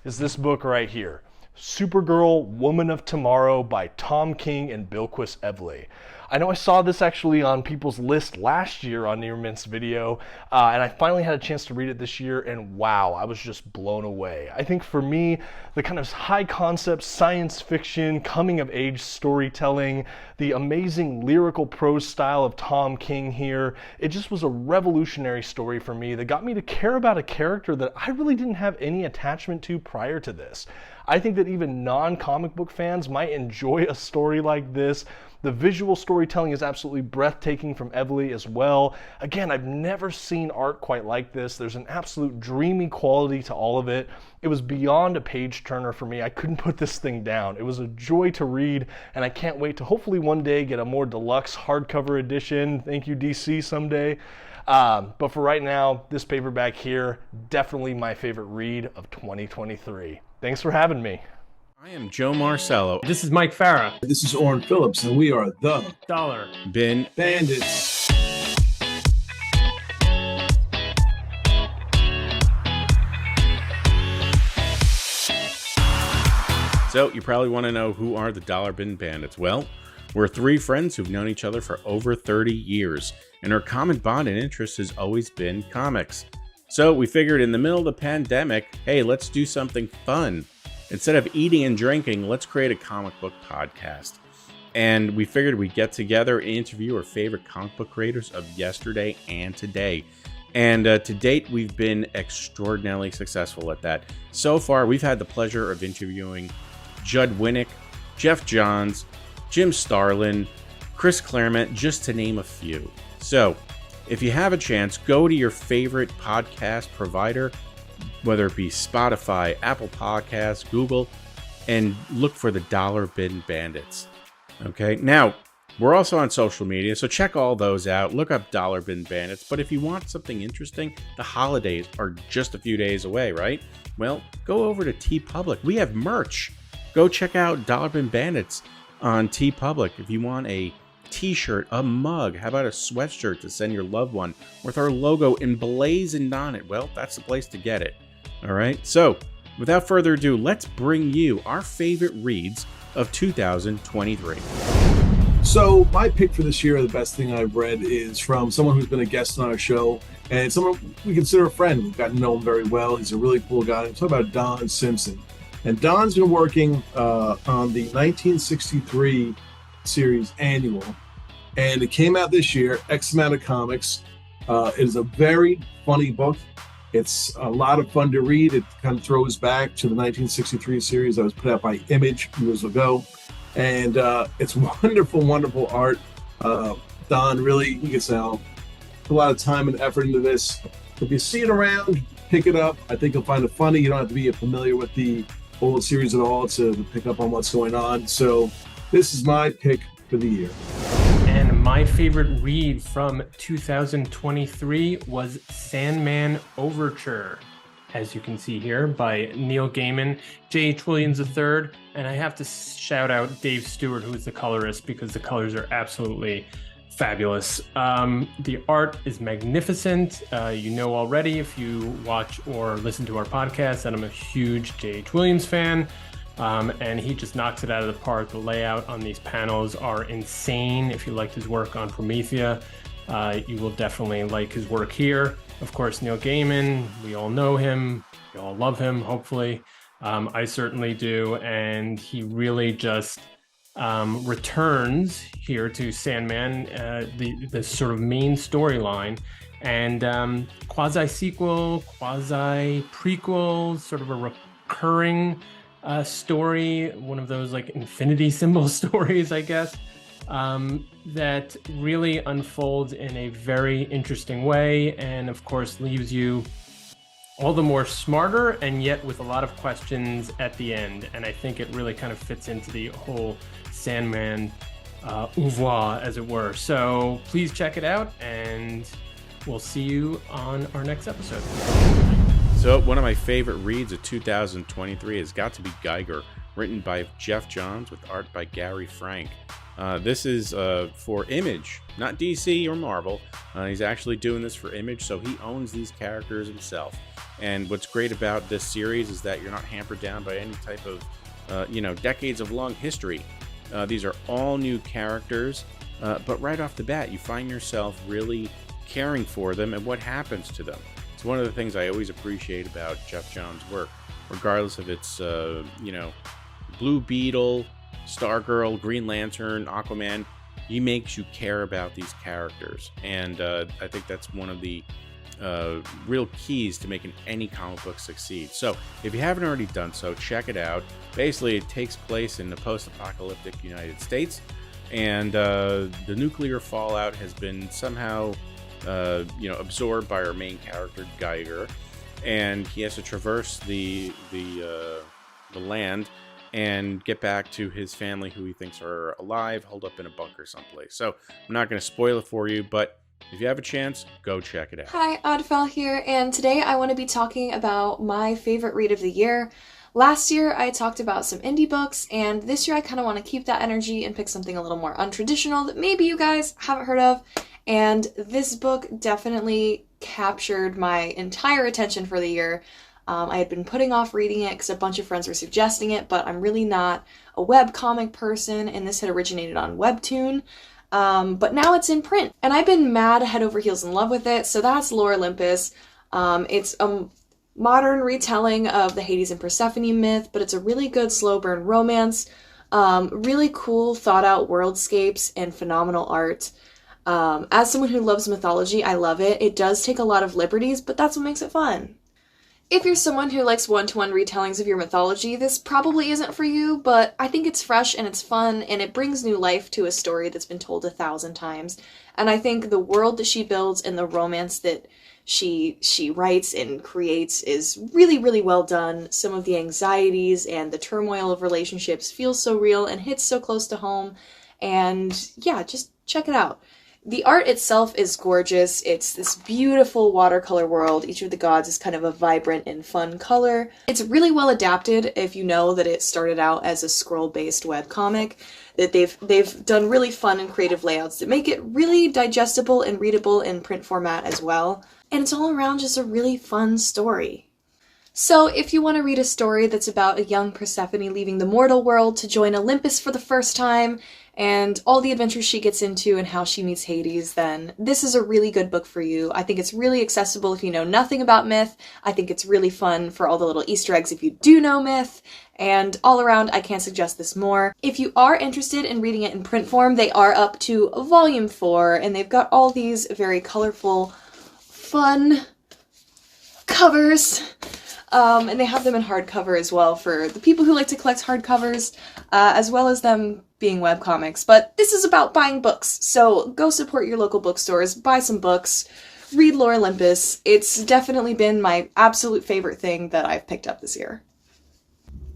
is this book right here, Supergirl, Woman of Tomorrow by Tom King and BKsBullets. I know I saw this actually on people's list last year on Near Mint's video, and I finally had a chance to read it this year, and wow, I was just blown away. I think for me, the kind of high concept science fiction, coming of age storytelling, the amazing lyrical prose style of Tom King here, it just was a revolutionary story for me that got me to care about a character that I really didn't have any attachment to prior to this. I think that even non-comic book fans might enjoy a story like this. The visual storytelling is absolutely breathtaking from Ødfel as well. Again, I've never seen art quite like this. There's an absolute dreamy quality to all of it. It was beyond a page turner for me. I couldn't put this thing down. It was a joy to read, and I can't wait to hopefully one day get a more deluxe hardcover edition. Thank you, DC, someday. But for right now, this paperback here, definitely my favorite read of 2023. Thanks for having me. I am Joe Marcello. This is Mike Farah. This is Orrin Phillips, and we are the DollarBinBandits. So you probably want to know, who are the DollarBinBandits? Well, we're three friends who've known each other for over 30 years, and our common bond and interest has always been comics. So we figured in the middle of the pandemic, hey, let's do something fun. Instead of eating and drinking, let's create a comic book podcast. And we figured we'd get together and interview our favorite comic book creators of yesterday and today. And to date, we've been extraordinarily successful at that. So far, we've had the pleasure of interviewing Judd Winnick, Jeff Johns, Jim Starlin, Chris Claremont, just to name a few. So if you have a chance, go to your favorite podcast provider, whether it be Spotify, Apple Podcasts, Google, and look for the DollarBinBandits. Okay, now we're also on social media, so check all those out. Look up DollarBinBandits. But if you want something interesting, the holidays are just a few days away, right? Well, go over to TeePublic. We have merch. Go check out DollarBinBandits on TeePublic. If you want a t-shirt, a mug, how about a sweatshirt to send your loved one with our logo emblazoned on it? Well, that's the place to get it. All right, so without further ado, let's bring you our favorite reads of 2023. So my pick for this year, the best thing I've read, is from someone who's been a guest on our show, and someone we consider a friend. We've gotten to know him very well. He's a really cool guy. I'm talking about Don Simpson. And Don's been working on the 1963 series annual, and it came out this year, X amount of comics. It is a very funny book. It's a lot of fun to read. It kind of throws back to the 1963 series that was put out by Image years ago. And it's wonderful, wonderful art. Don really, you can tell, put a lot of time and effort into this. If you see it around, pick it up. I think you'll find it funny. You don't have to be familiar with the old series at all to pick up on what's going on. So this is my pick for the year. And my favorite read from 2023 was Sandman Overture, as you can see here, by Neil Gaiman, J.H. Williams III, and I have to shout out Dave Stewart, who is the colorist, because the colors are absolutely fabulous. The art is magnificent. You know already, if you watch or listen to our podcast, that I'm a huge J.H. Williams fan. And he just knocks it out of the park. The layout on these panels are insane. If you liked his work on Promethea, you will definitely like his work here. Of course, Neil Gaiman, we all know him. We all love him, hopefully. I certainly do. And he really just returns here to Sandman, the sort of main storyline. And quasi-sequel, quasi-prequel, sort of a recurring story, one of those like infinity symbol stories, I guess, that really unfolds in a very interesting way, and of course leaves you all the more smarter and yet with a lot of questions at the end. And I think it really kind of fits into the whole Sandman oeuvre, as it were. So please check it out, and we'll see you on our next episode. So one of my favorite reads of 2023 has got to be Geiger, written by Jeff Johns with art by Gary Frank. This is for Image, not DC or Marvel. He's actually doing this for Image, so he owns these characters himself. And what's great about this series is that you're not hampered down by any type of, decades of long history. These are all new characters, but right off the bat, you find yourself really caring for them and what happens to them. It's one of the things I always appreciate about Jeff Johns' work, regardless of its, Blue Beetle, Stargirl, Green Lantern, Aquaman. He makes you care about these characters, and I think that's one of the real keys to making any comic book succeed. So if you haven't already done so, check it out. Basically, it takes place in the post-apocalyptic United States, and the nuclear fallout has been somehow absorbed by our main character Geiger, and he has to traverse the land and get back to his family, who he thinks are alive, holed up in a bunker someplace. So I'm not going to spoil it for you, but if you have a chance, go check it out. Hi, Ødfel here, and today I want to be talking about my favorite read of the year. Last year I talked about some indie books, and this year I kind of want to keep that energy and pick something a little more untraditional that maybe you guys haven't heard of. And this book definitely captured my entire attention for the year. I had been putting off reading it because a bunch of friends were suggesting it, but I'm really not a webcomic person, and this had originated on Webtoon. But now it's in print, and I've been mad head over heels in love with it. So that's Lore Olympus. It's a modern retelling of the Hades and Persephone myth, but it's a really good slow burn romance. Really cool, thought out worldscapes and phenomenal art. As someone who loves mythology, I love it. It does take a lot of liberties, but that's what makes it fun. If you're someone who likes one-to-one retellings of your mythology, this probably isn't for you, but I think it's fresh and it's fun, and it brings new life to a story that's been told 1,000 times. And I think the world that she builds and the romance that she writes and creates is really, really well done. Some of the anxieties and the turmoil of relationships feel so real and hits so close to home. And yeah, just check it out. The art itself is gorgeous. It's this beautiful watercolor world. Each of the gods is kind of a vibrant and fun color. It's really well adapted if you know that it started out as a scroll-based webcomic, that they've done really fun and creative layouts that make it really digestible and readable in print format as well. And it's all around just a really fun story. So if you want to read a story that's about a young Persephone leaving the mortal world to join Olympus for the first time, and all the adventures she gets into and how she meets Hades, then this is a really good book for you. I think it's really accessible if you know nothing about myth. I think it's really fun for all the little Easter eggs if you do know myth. And all around, I can't suggest this more. If you are interested in reading it in print form, they are up to volume 4, and they've got all these very colorful, fun covers. And they have them in hardcover as well for the people who like to collect hardcovers, as well as them being webcomics. But this is about buying books, so go support your local bookstores, buy some books, read Lore Olympus. It's definitely been my absolute favorite thing that I've picked up this year.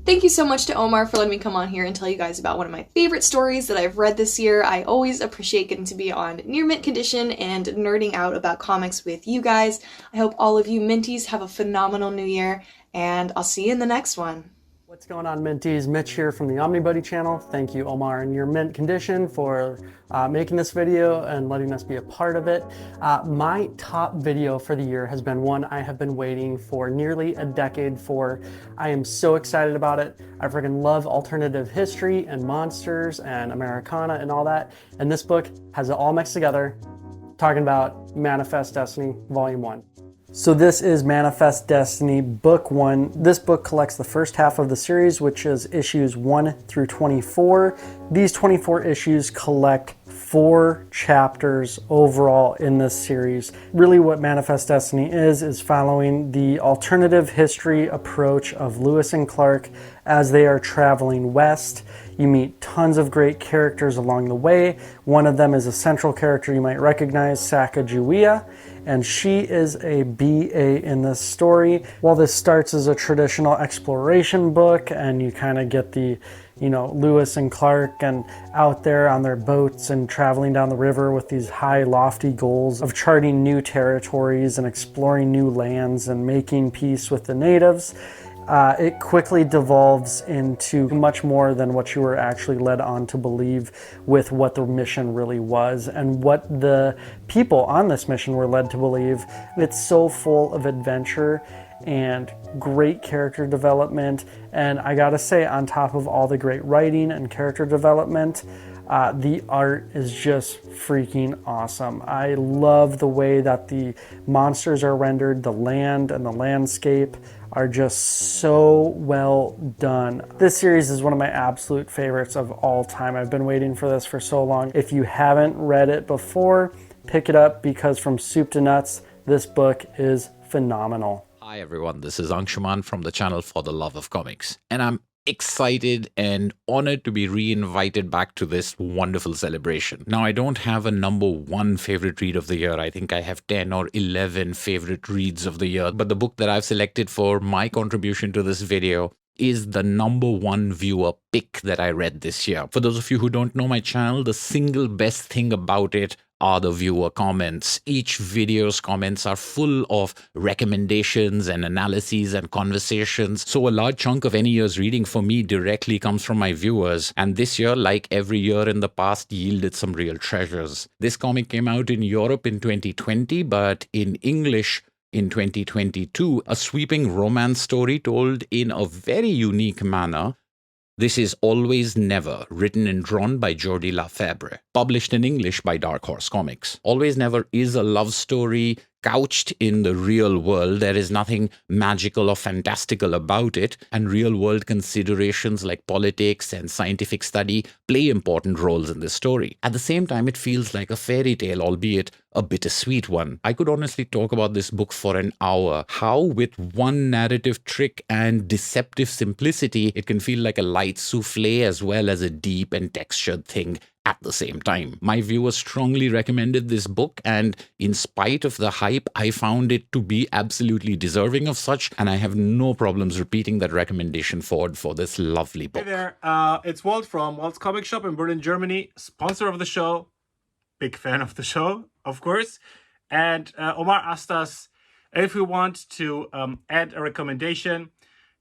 Thank you so much to Omar for letting me come on here and tell you guys about one of my favorite stories that I've read this year. I always appreciate getting to be on Near Mint Condition and nerding out about comics with you guys. I hope all of you Minties have a phenomenal new year, and I'll see you in the next one. What's going on, Minties? Mitch here from the Omnibuddy channel. Thank you, Omar and Your Mint Condition, for making this video and letting us be a part of it. My top video for the year has been one I have been waiting for nearly a decade for. I am so excited about it. I freaking love alternative history and monsters and Americana and all that. And this book has it all mixed together, talking about Manifest Destiny, Volume 1. So this is Manifest Destiny Book 1. This book collects the first half of the series, which is issues 1 through 24. These 24 issues collect 4 chapters overall in this series. Really what Manifest Destiny is following the alternative history approach of Lewis and Clark as they are traveling west. You meet tons of great characters along the way. One of them is a central character you might recognize, Sacagawea, and she is a BA in this story. While this starts as a traditional exploration book and you kind of get the, you know, Lewis and Clark and out there on their boats and traveling down the river with these high lofty goals of charting new territories and exploring new lands and making peace with the natives, it quickly devolves into much more than what you were actually led on to believe with what the mission really was and what the people on this mission were led to believe. It's so full of adventure and great character development, and I gotta say, on top of all the great writing and character development, the art is just freaking awesome. I love the way that the monsters are rendered, the land and the landscape are just so well done. This series is one of my absolute favorites of all time. I've been waiting for this for so long. If you haven't read it before, pick it up, because from soup to nuts, this book is phenomenal. Hi everyone, this is Anshuman from the channel For the Love of Comics, and I'm excited and honored to be re-invited back to this wonderful celebration. Now, I don't have a #1 favorite read of the year. I think I have 10 or 11 favorite reads of the year, but the book that I've selected for my contribution to this video is the #1 viewer pick that I read this year. For those of you who don't know my channel, the single best thing about it are the viewer comments. Each video's comments are full of recommendations and analyses and conversations. So a large chunk of any year's reading for me directly comes from my viewers. And this year, like every year in the past, yielded some real treasures. This comic came out in Europe in 2020, but in English in 2022, a sweeping romance story told in a very unique manner. This is Always Never, written and drawn by Jordi Lafebre, published in English by Dark Horse Comics. Always Never is a love story couched in the real world. There is nothing magical or fantastical about it, and real-world considerations like politics and scientific study play important roles in this story. At the same time, it feels like a fairy tale, albeit a bittersweet one. I could honestly talk about this book for an hour. How, with one narrative trick and deceptive simplicity, it can feel like a light souffle as well as a deep and textured thing at the same time. My viewers strongly recommended this book, and in spite of the hype, I found it to be absolutely deserving of such, and I have no problems repeating that recommendation forward for this lovely book. Hey there, it's Walt from Walt's Comic Shop in Berlin, Germany, sponsor of the show, big fan of the show, of course, and Omar asked us if we want to add a recommendation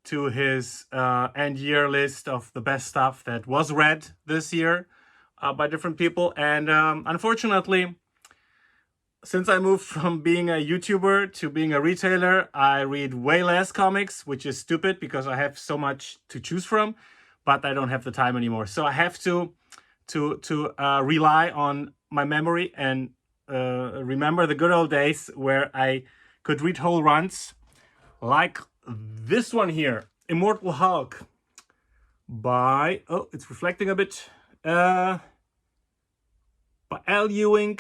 to his end-year list of the best stuff that was read this year by different people. And unfortunately, since I moved from being a YouTuber to being a retailer, I read way less comics, which is stupid because I have so much to choose from, but I don't have the time anymore. So I have to rely on my memory and remember the good old days where I could read whole runs, like this one here, Immortal Hulk by, oh, it's reflecting a bit, by Al Ewing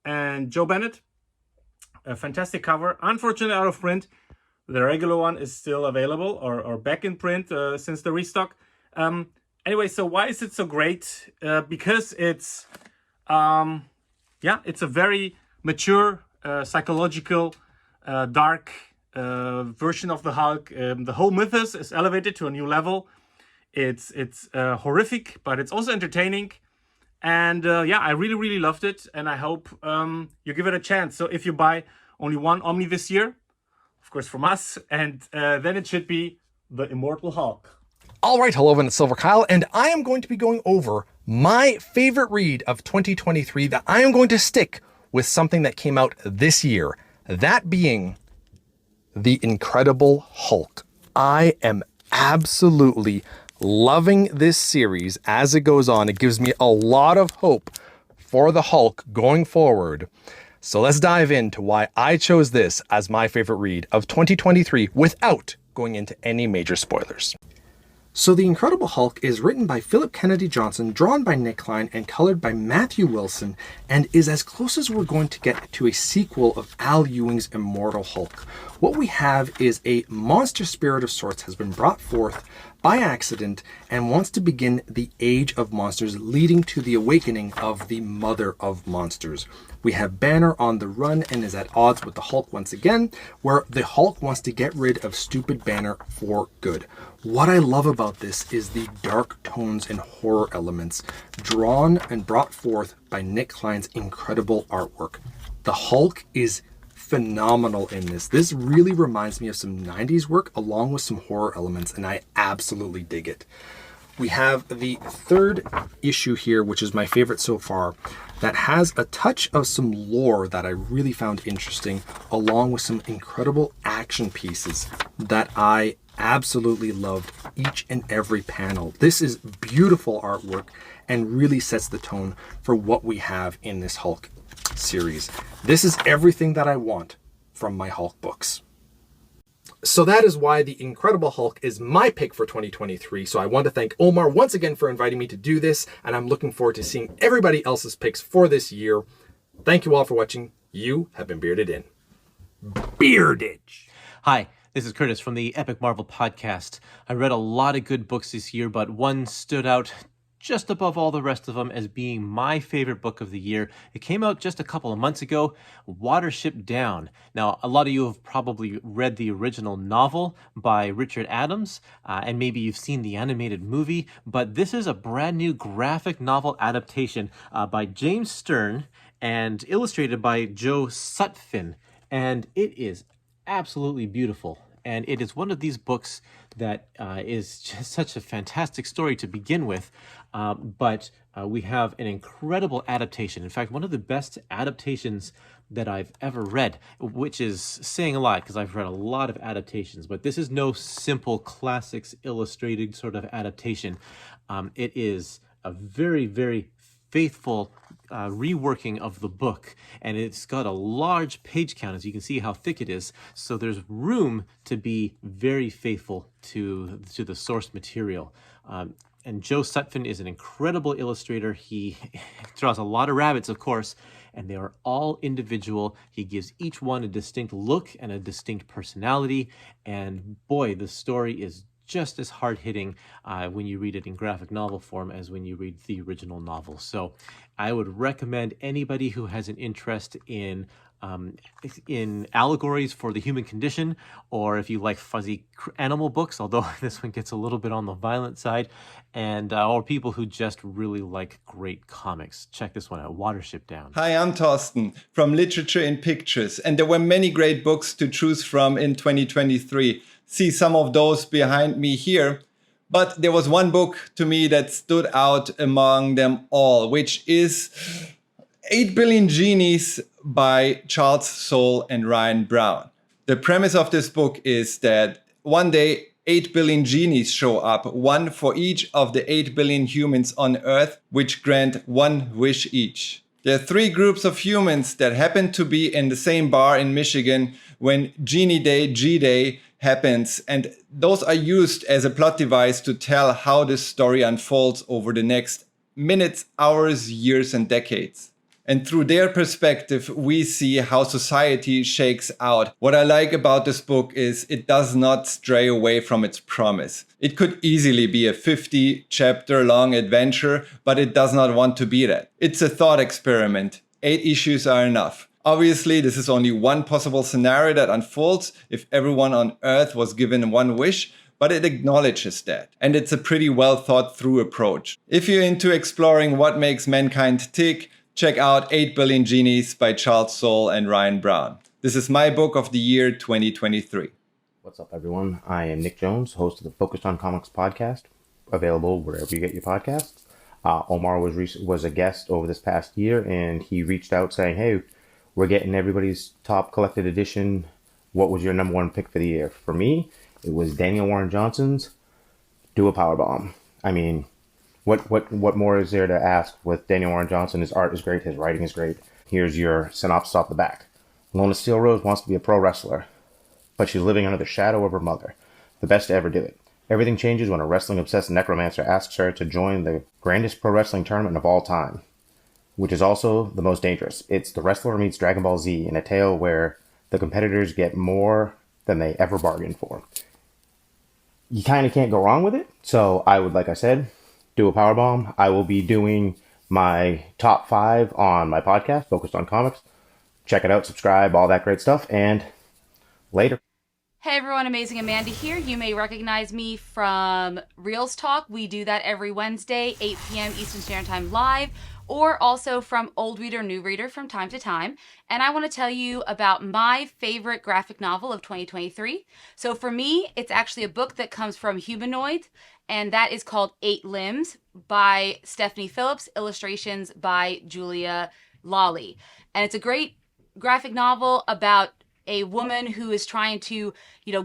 and Joe Bennett. A fantastic cover. Unfortunately out of print. The regular one is still available or back in print since the restock. Anyway, so why is it so great? Because it's, it's a very mature, psychological, dark version of the Hulk. The whole mythos is elevated to a new level. It's horrific, but it's also entertaining. And I really loved it, and I hope you give it a chance. So if you buy only one Omni this year, of course from us, and then it should be the Immortal Hulk. All right, hello, it's Silver Kyle, and I am going to be going over my favorite read of 2023 that I am going to stick with something that came out this year, that being The Incredible Hulk. I am absolutely loving this series as it goes on. It gives me a lot of hope for the Hulk going forward. So let's dive into why I chose this as my favorite read of 2023 without going into any major spoilers. So The Incredible Hulk is written by Philip Kennedy Johnson, drawn by Nick Klein, and colored by Matthew Wilson, and is as close as we're going to get to a sequel of Al Ewing's Immortal Hulk. What we have is a monster spirit of sorts has been brought forth by accident and wants to begin the age of monsters, leading to the awakening of the mother of monsters. We have Banner on the run and is at odds with the Hulk once again, where the Hulk wants to get rid of stupid Banner for good. What I love about this is the dark tones and horror elements drawn and brought forth by Nick Klein's incredible artwork. The Hulk is phenomenal in this. This really reminds me of some 90s work along with some horror elements, and I absolutely dig it. We have the third issue here, which is my favorite so far, that has a touch of some lore that I really found interesting, along with some incredible action pieces that I absolutely loved each and every panel. This is beautiful artwork and really sets the tone for what we have in this Hulk series. This is everything that I want from my Hulk books. So that is why The Incredible Hulk is my pick for 2023. So I want to thank Omar once again for inviting me to do this, and I'm looking forward to seeing everybody else's picks for this year. Thank you all for watching. You have been bearded in. Bearded. Hi, this is Curtis from the Epic Marvel Podcast. I read a lot of good books this year, but one stood out just above all the rest of them as being my favorite book of the year. It came out just a couple of months ago, Watership Down. Now, a lot of you have probably read the original novel by Richard Adams, and maybe you've seen the animated movie, but this is a brand new graphic novel adaptation by James Stern and illustrated by Joe Sutphin, and it is absolutely beautiful. And it is one of these books that is just such a fantastic story to begin with, but we have an incredible adaptation. In fact, one of the best adaptations that I've ever read, which is saying a lot because I've read a lot of adaptations, but this is no simple classics illustrated sort of adaptation. It is a very, very faithful reworking of the book, and it's got a large page count, as you can see how thick it is, so there's room to be very faithful to the source material. And Joe Sutphin is an incredible illustrator. He draws a lot of rabbits, of course, and they are all individual. He gives each one a distinct look and a distinct personality, and boy, the story is just as hard-hitting when you read it in graphic novel form as when you read the original novel. So I would recommend anybody who has an interest in allegories for the human condition, or if you like fuzzy animal books, although this one gets a little bit on the violent side, and or people who just really like great comics. Check this one out, Watership Down. Hi, I'm Torsten from Literature in Pictures, and there were many great books to choose from in 2023. See some of those behind me here. But there was one book to me that stood out among them all, which is 8 Billion Genies by Charles Soule and Ryan Brown. The premise of this book is that one day 8 billion genies show up, one for each of the 8 billion humans on Earth, which grant one wish each. There are 3 groups of humans that happen to be in the same bar in Michigan when Genie Day, G-Day, happens, and those are used as a plot device to tell how this story unfolds over the next minutes, hours, years, and decades. And through their perspective, we see how society shakes out. What I like about this book is it does not stray away from its promise. It could easily be a 50-chapter long adventure, but it does not want to be that. It's a thought experiment. 8 issues are enough. Obviously, this is only one possible scenario that unfolds if everyone on Earth was given one wish, but it acknowledges that. And it's a pretty well thought through approach. If you're into exploring what makes mankind tick, check out 8 Billion Genies by Charles Soule and Ryan Brown. This is my book of the year 2023. What's up, everyone? I am Nick Jones, host of the Focused on Comics podcast, available wherever you get your podcasts. Omar was a guest over this past year, and he reached out saying, hey, we're getting everybody's top collected edition. What was your number one pick for the year? For me, it was Daniel Warren Johnson's Do a Powerbomb. I mean, what more is there to ask with Daniel Warren Johnson? His art is great. His writing is great. Here's your synopsis off the back. Lona Steel Rose wants to be a pro wrestler, but she's living under the shadow of her mother, the best to ever do it. Everything changes when a wrestling-obsessed necromancer asks her to join the grandest pro wrestling tournament of all time, which is also the most dangerous. It's The Wrestler Meets Dragon Ball Z, in a tale where the competitors get more than they ever bargained for. You kind of can't go wrong with it. So I would, like I said, do a powerbomb. I will be doing my top 5 on my podcast, Focused on Comics. Check it out, subscribe, all that great stuff, and later. Hey everyone, Amazing Amanda here. You may recognize me from Reels Talk. We do that every Wednesday, 8 p.m. Eastern Standard Time live, or also from Old Reader, New Reader from time to time. And I want to tell you about my favorite graphic novel of 2023. So for me, it's actually a book that comes from Humanoid, and that is called 8 Limbs by Stephanie Phillips, illustrations by Julia Lawley. And it's a great graphic novel about a woman who is trying to,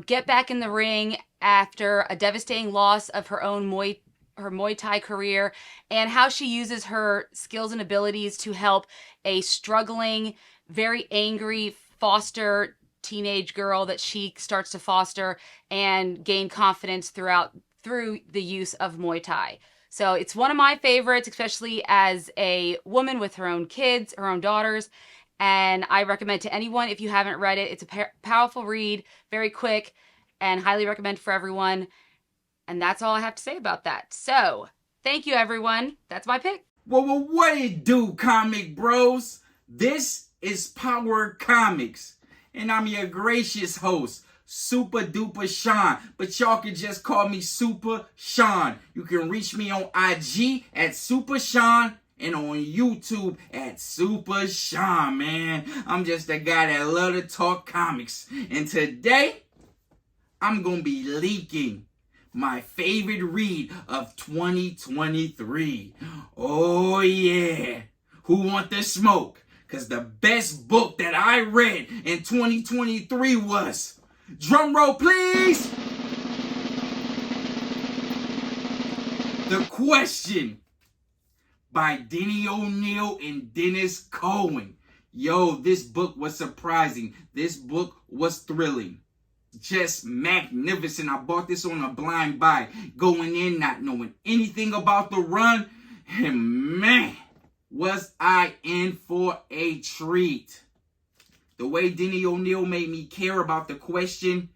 get back in the ring after a devastating loss of her own Muay Thai career, and how she uses her skills and abilities to help a struggling, very angry foster teenage girl that she starts to foster and gain confidence through the use of Muay Thai. So it's one of my favorites, especially as a woman with her own kids, her own daughters. And I recommend to anyone, if you haven't read it, it's a powerful read, very quick, and highly recommend for everyone. And that's all I have to say about that. So, thank you everyone. That's my pick. Well, what it do, comic bros? This is Power Comics, and I'm your gracious host, Super Duper Sean, but y'all can just call me Super Sean. You can reach me on IG at Super Sean, and on YouTube at Super Sean, man. I'm just a guy that love to talk comics. And today, I'm going to be leaking my favorite read of 2023. Oh, yeah. Who want the smoke? Because the best book that I read in 2023 was... Drum roll, please! The Question by Denny O'Neil and Dennis Cohen. Yo, this book was surprising. This book was thrilling. Just magnificent. I bought this on a blind buy, going in not knowing anything about the run. And man, was I in for a treat. The way Denny O'Neil made me care about The Question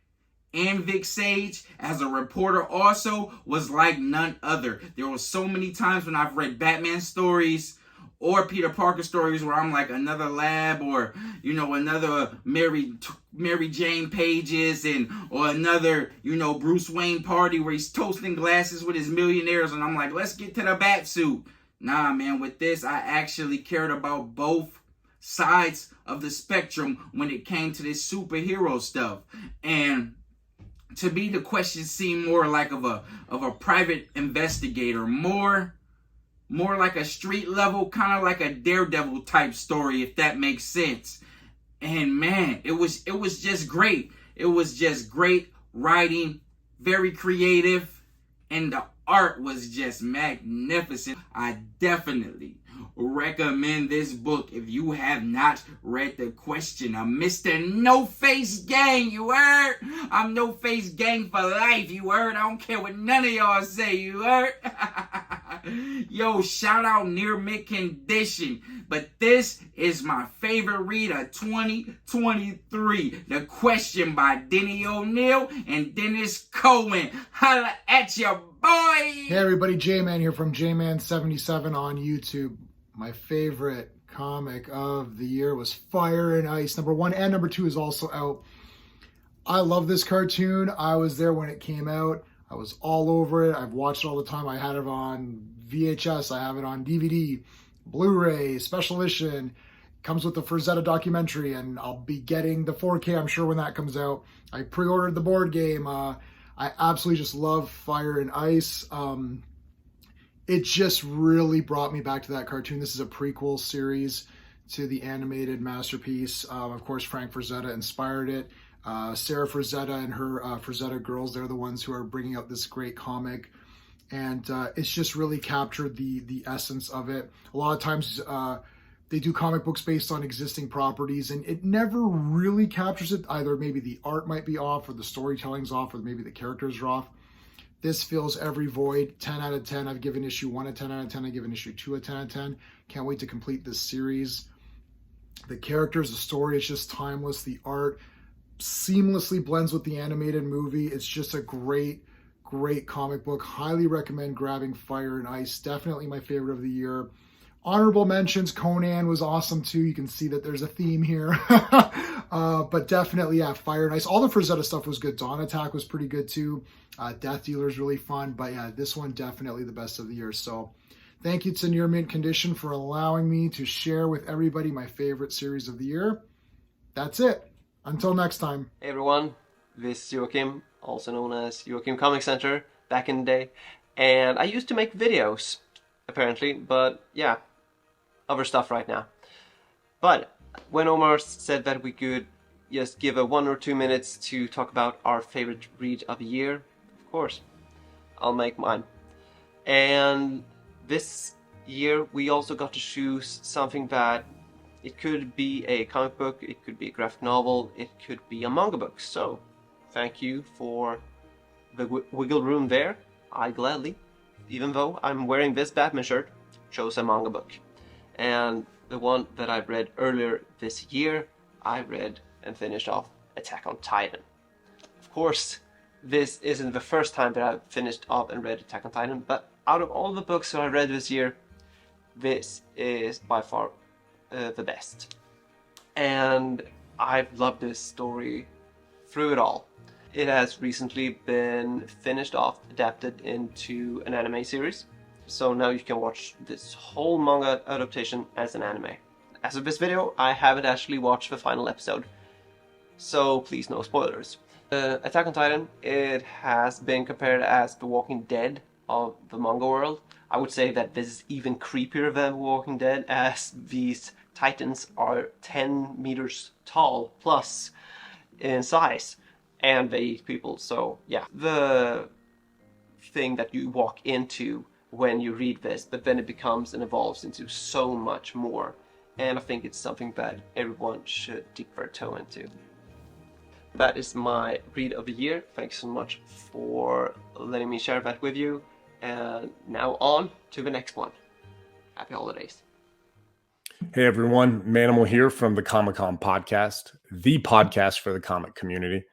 and Vic Sage as a reporter also was like none other. There were so many times when I've read Batman stories or Peter Parker stories where I'm like another lab, or another Mary Jane Pages, or another Bruce Wayne party where he's toasting glasses with his millionaires, and I'm like, let's get to the bat suit. Nah, man, with this I actually cared about both sides of the spectrum when it came to this superhero stuff. And to me, The Question seemed more like of a private investigator, more like a street level, kind of like a Daredevil type story, if that makes sense. And man, it was just great. It was just great writing, very creative, and the art was just magnificent. I definitely recommend this book if you have not read The Question. I'm Mr. No Face Gang, you heard? I'm No Face Gang for life, you heard? I don't care what none of y'all say, you heard? Yo, shout out Near Mint Condition. But this is my favorite read of 2023. The Question by Denny O'Neil and Dennis Cohen. Holla at ya, boy! Hey everybody, J-Man here from J-Man77 on YouTube. My favorite comic of the year was Fire and Ice. Number 1 and number 2 is also out. I love this cartoon. I was there when it came out. I was all over it. I've watched it all the time. I had it on VHS. I have it on DVD, Blu-ray, special edition. It comes with the Frazetta documentary, and I'll be getting the 4K, I'm sure, when that comes out. I pre-ordered the board game. I absolutely just love Fire and Ice. It just really brought me back to that cartoon. This is a prequel series to the animated masterpiece. Of course, Frank Frazetta inspired it. Sarah Frazetta and her Frazetta girls, they're the ones who are bringing out this great comic. And it's just really captured the essence of it. A lot of times they do comic books based on existing properties, and it never really captures it. Either maybe the art might be off, or the storytelling's off, or maybe the characters are off. This fills every void. 10 out of 10. I've given issue 1 a 10 out of 10. I've given issue 2 a 10 out of 10. Can't wait to complete this series. The characters, the story is just timeless. The art seamlessly blends with the animated movie. It's just a great comic book. Highly recommend grabbing Fire and Ice. Definitely my favorite of the year. Honorable mentions, Conan was awesome too. You can see that there's a theme here. But definitely, yeah, Fire and Ice. All the Frazetta stuff was good. Dawn Attack was pretty good too. Death Dealer is really fun. But yeah, this one definitely the best of the year. So thank you to Near Mint Condition for allowing me to share with everybody my favorite series of the year. That's it. Until next time. Hey everyone, this is Joachim, also known as Joachim Comic Center back in the day. And I used to make videos, apparently, but yeah, other stuff right now. But when Omar said that we could just give a 1 or 2 minutes to talk about our favorite read of the year, of course, I'll make mine. And this year we also got to choose something that it could be a comic book, it could be a graphic novel, it could be a manga book. So, thank you for the wiggle room there. I gladly, even though I'm wearing this Batman shirt, chose a manga book. And the one that I read earlier this year, I read and finished off Attack on Titan. Of course, this isn't the first time that I've finished off and read Attack on Titan, but out of all the books that I read this year, this is by far the best. And I've loved this story through it all. It has recently been finished off, adapted into an anime series. So now you can watch this whole manga adaptation as an anime. As of this video, I haven't actually watched the final episode, so please no spoilers. Attack on Titan, it has been compared as The Walking Dead of the manga world. I would say that this is even creepier than The Walking Dead, as these titans are 10 meters tall plus in size, and they eat people. So yeah, the thing that you walk into when you read this, but then it becomes and evolves into so much more. And I think it's something that everyone should dip their toe into. That is my read of the year. Thanks so much for letting me share that with you. And now on to the next one. Happy holidays. Hey everyone, Manimal here from the Comic-Con podcast, the podcast for the comic community.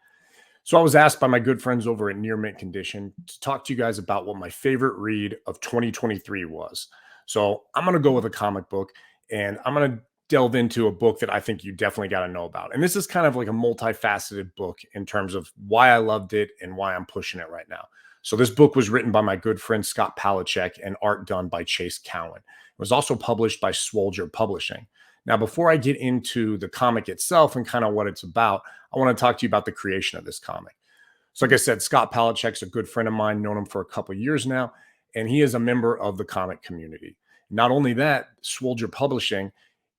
So I was asked by my good friends over at Near Mint Condition to talk to you guys about what my favorite read of 2023 was. So I'm going to go with a comic book, and I'm going to delve into a book that I think you definitely got to know about. And this is kind of like a multifaceted book in terms of why I loved it and why I'm pushing it right now. So this book was written by my good friend Scott Palachuk and art done by Chase Cowan. It was also published by Swolger Publishing. Now, before I get into the comic itself and kind of what it's about, I want to talk to you about the creation of this comic. So like I said, Scott Palachuk's a good friend of mine, known him for a couple of years now, and he is a member of the comic community. Not only that, Swolger Publishing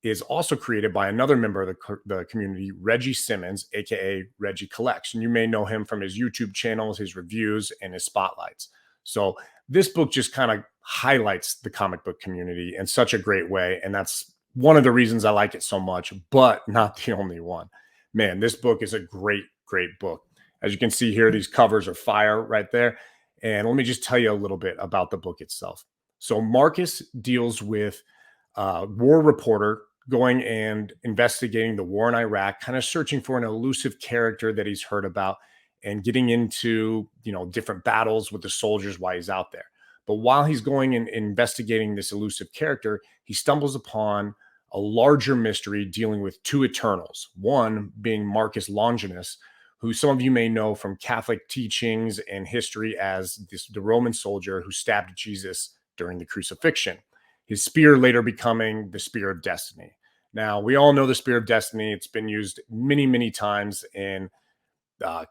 is also created by another member of the community, Reggie Simmons, aka Reggie Collects. And you may know him from his YouTube channels, his reviews, and his spotlights. So this book just kind of highlights the comic book community in such a great way. And that's one of the reasons I like it so much, but not the only one. Man, this book is a great, great book. As you can see here, these covers are fire right there. And let me just tell you a little bit about the book itself. So Marcus deals with a war reporter going and investigating the war in Iraq, kind of searching for an elusive character that he's heard about and getting into, different battles with the soldiers while he's out there. But while he's going and investigating this elusive character, he stumbles upon a larger mystery dealing with two Eternals, one being Marcus Longinus, who some of you may know from Catholic teachings and history as the Roman soldier who stabbed Jesus during the crucifixion. His spear later becoming the Spear of Destiny. Now, we all know the Spear of Destiny. It's been used many, many times in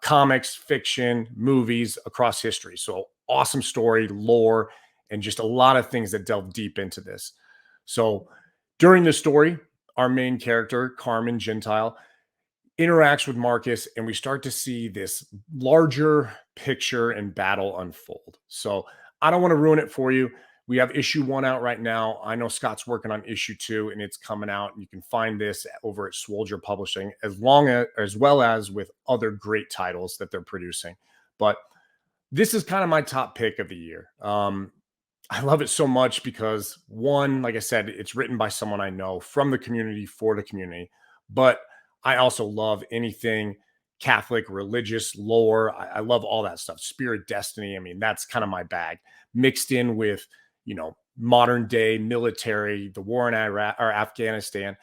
comics, fiction, movies across history. So awesome story, lore, and just a lot of things that delve deep into this. So during the story, our main character, Carmen Gentile, interacts with Marcus, and we start to see this larger picture and battle unfold. So I don't want to ruin it for you. We have issue 1 out right now. I know Scott's working on issue 2, and it's coming out. You can find this over at Swolger Publishing, as well as with other great titles that they're producing. But this is kind of my top pick of the year. I love it so much because, one, like I said, it's written by someone I know from the community for the community, but I also love anything Catholic, religious, lore. I love all that stuff. Spirit, destiny. I mean, that's kind of my bag, mixed in with, modern day military, the war in Iraq or Afghanistan.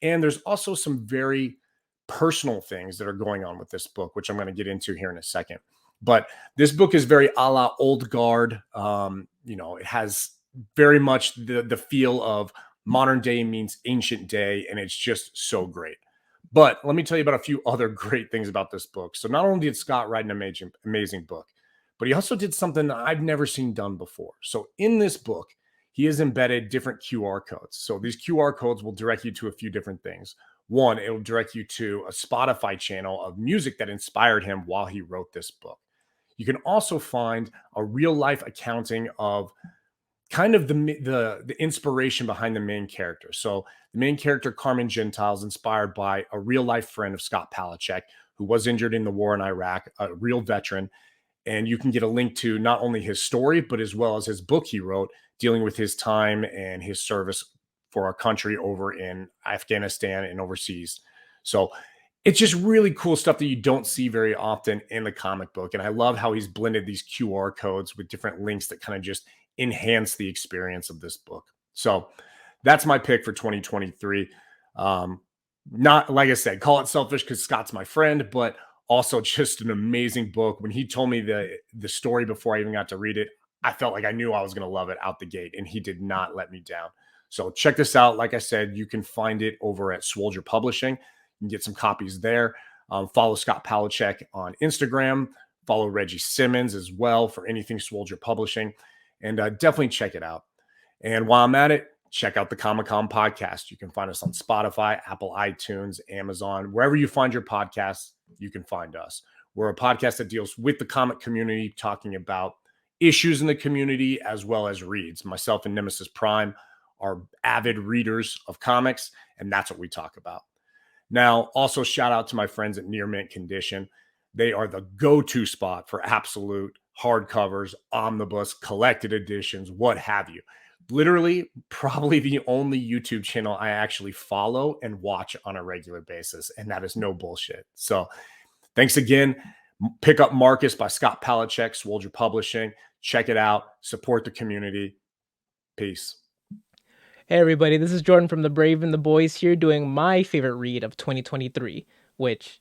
And there's also some very personal things that are going on with this book, which I'm going to get into here in a second. But this book is very a la old guard. It has very much the feel of modern day means ancient day, and it's just so great. But let me tell you about a few other great things about this book. So not only did Scott write an amazing book, but he also did something that I've never seen done before. So in this book, he has embedded different QR codes. So these QR codes will direct you to a few different things. One, it will direct you to a Spotify channel of music that inspired him while he wrote this book. You can also find a real life accounting of kind of the inspiration behind the main character. So the main character, Carmen Gentile, is inspired by a real life friend of Scott Palachuk, who was injured in the war in Iraq, a real veteran. And you can get a link to not only his story, but as well as his book he wrote dealing with his time and his service for our country over in Afghanistan and overseas. So it's just really cool stuff that you don't see very often in the comic book. And I love how he's blended these QR codes with different links that kind of just enhance the experience of this book. So that's my pick for 2023. Not, like I said, call it selfish because Scott's my friend, but also just an amazing book. When he told me the story before I even got to read it, I felt like I knew I was going to love it out the gate, and he did not let me down. So check this out. Like I said, you can find it over at Swolger Publishing. You can get some copies there. Follow Scott Palachuk on Instagram. Follow Reggie Simmons as well for anything Swolger Publishing. And definitely check it out. And while I'm at it, check out the Comic-Con podcast. You can find us on Spotify, Apple iTunes, Amazon. Wherever you find your podcasts, you can find us. We're a podcast that deals with the comic community, talking about issues in the community as well as reads. Myself and Nemesis Prime are avid readers of comics, and that's what we talk about. Now, also shout out to my friends at Near Mint Condition. They are the go-to spot for absolute hardcovers, omnibus, collected editions, what have you. Literally, probably the only YouTube channel I actually follow and watch on a regular basis, and that is no bullshit. So thanks again. Pick up Marcus by Scott Palachuk, Swolger Publishing. Check it out. Support the community. Peace. Hey everybody, this is Jordan from The Brave and the Boys here doing my favorite read of 2023, which,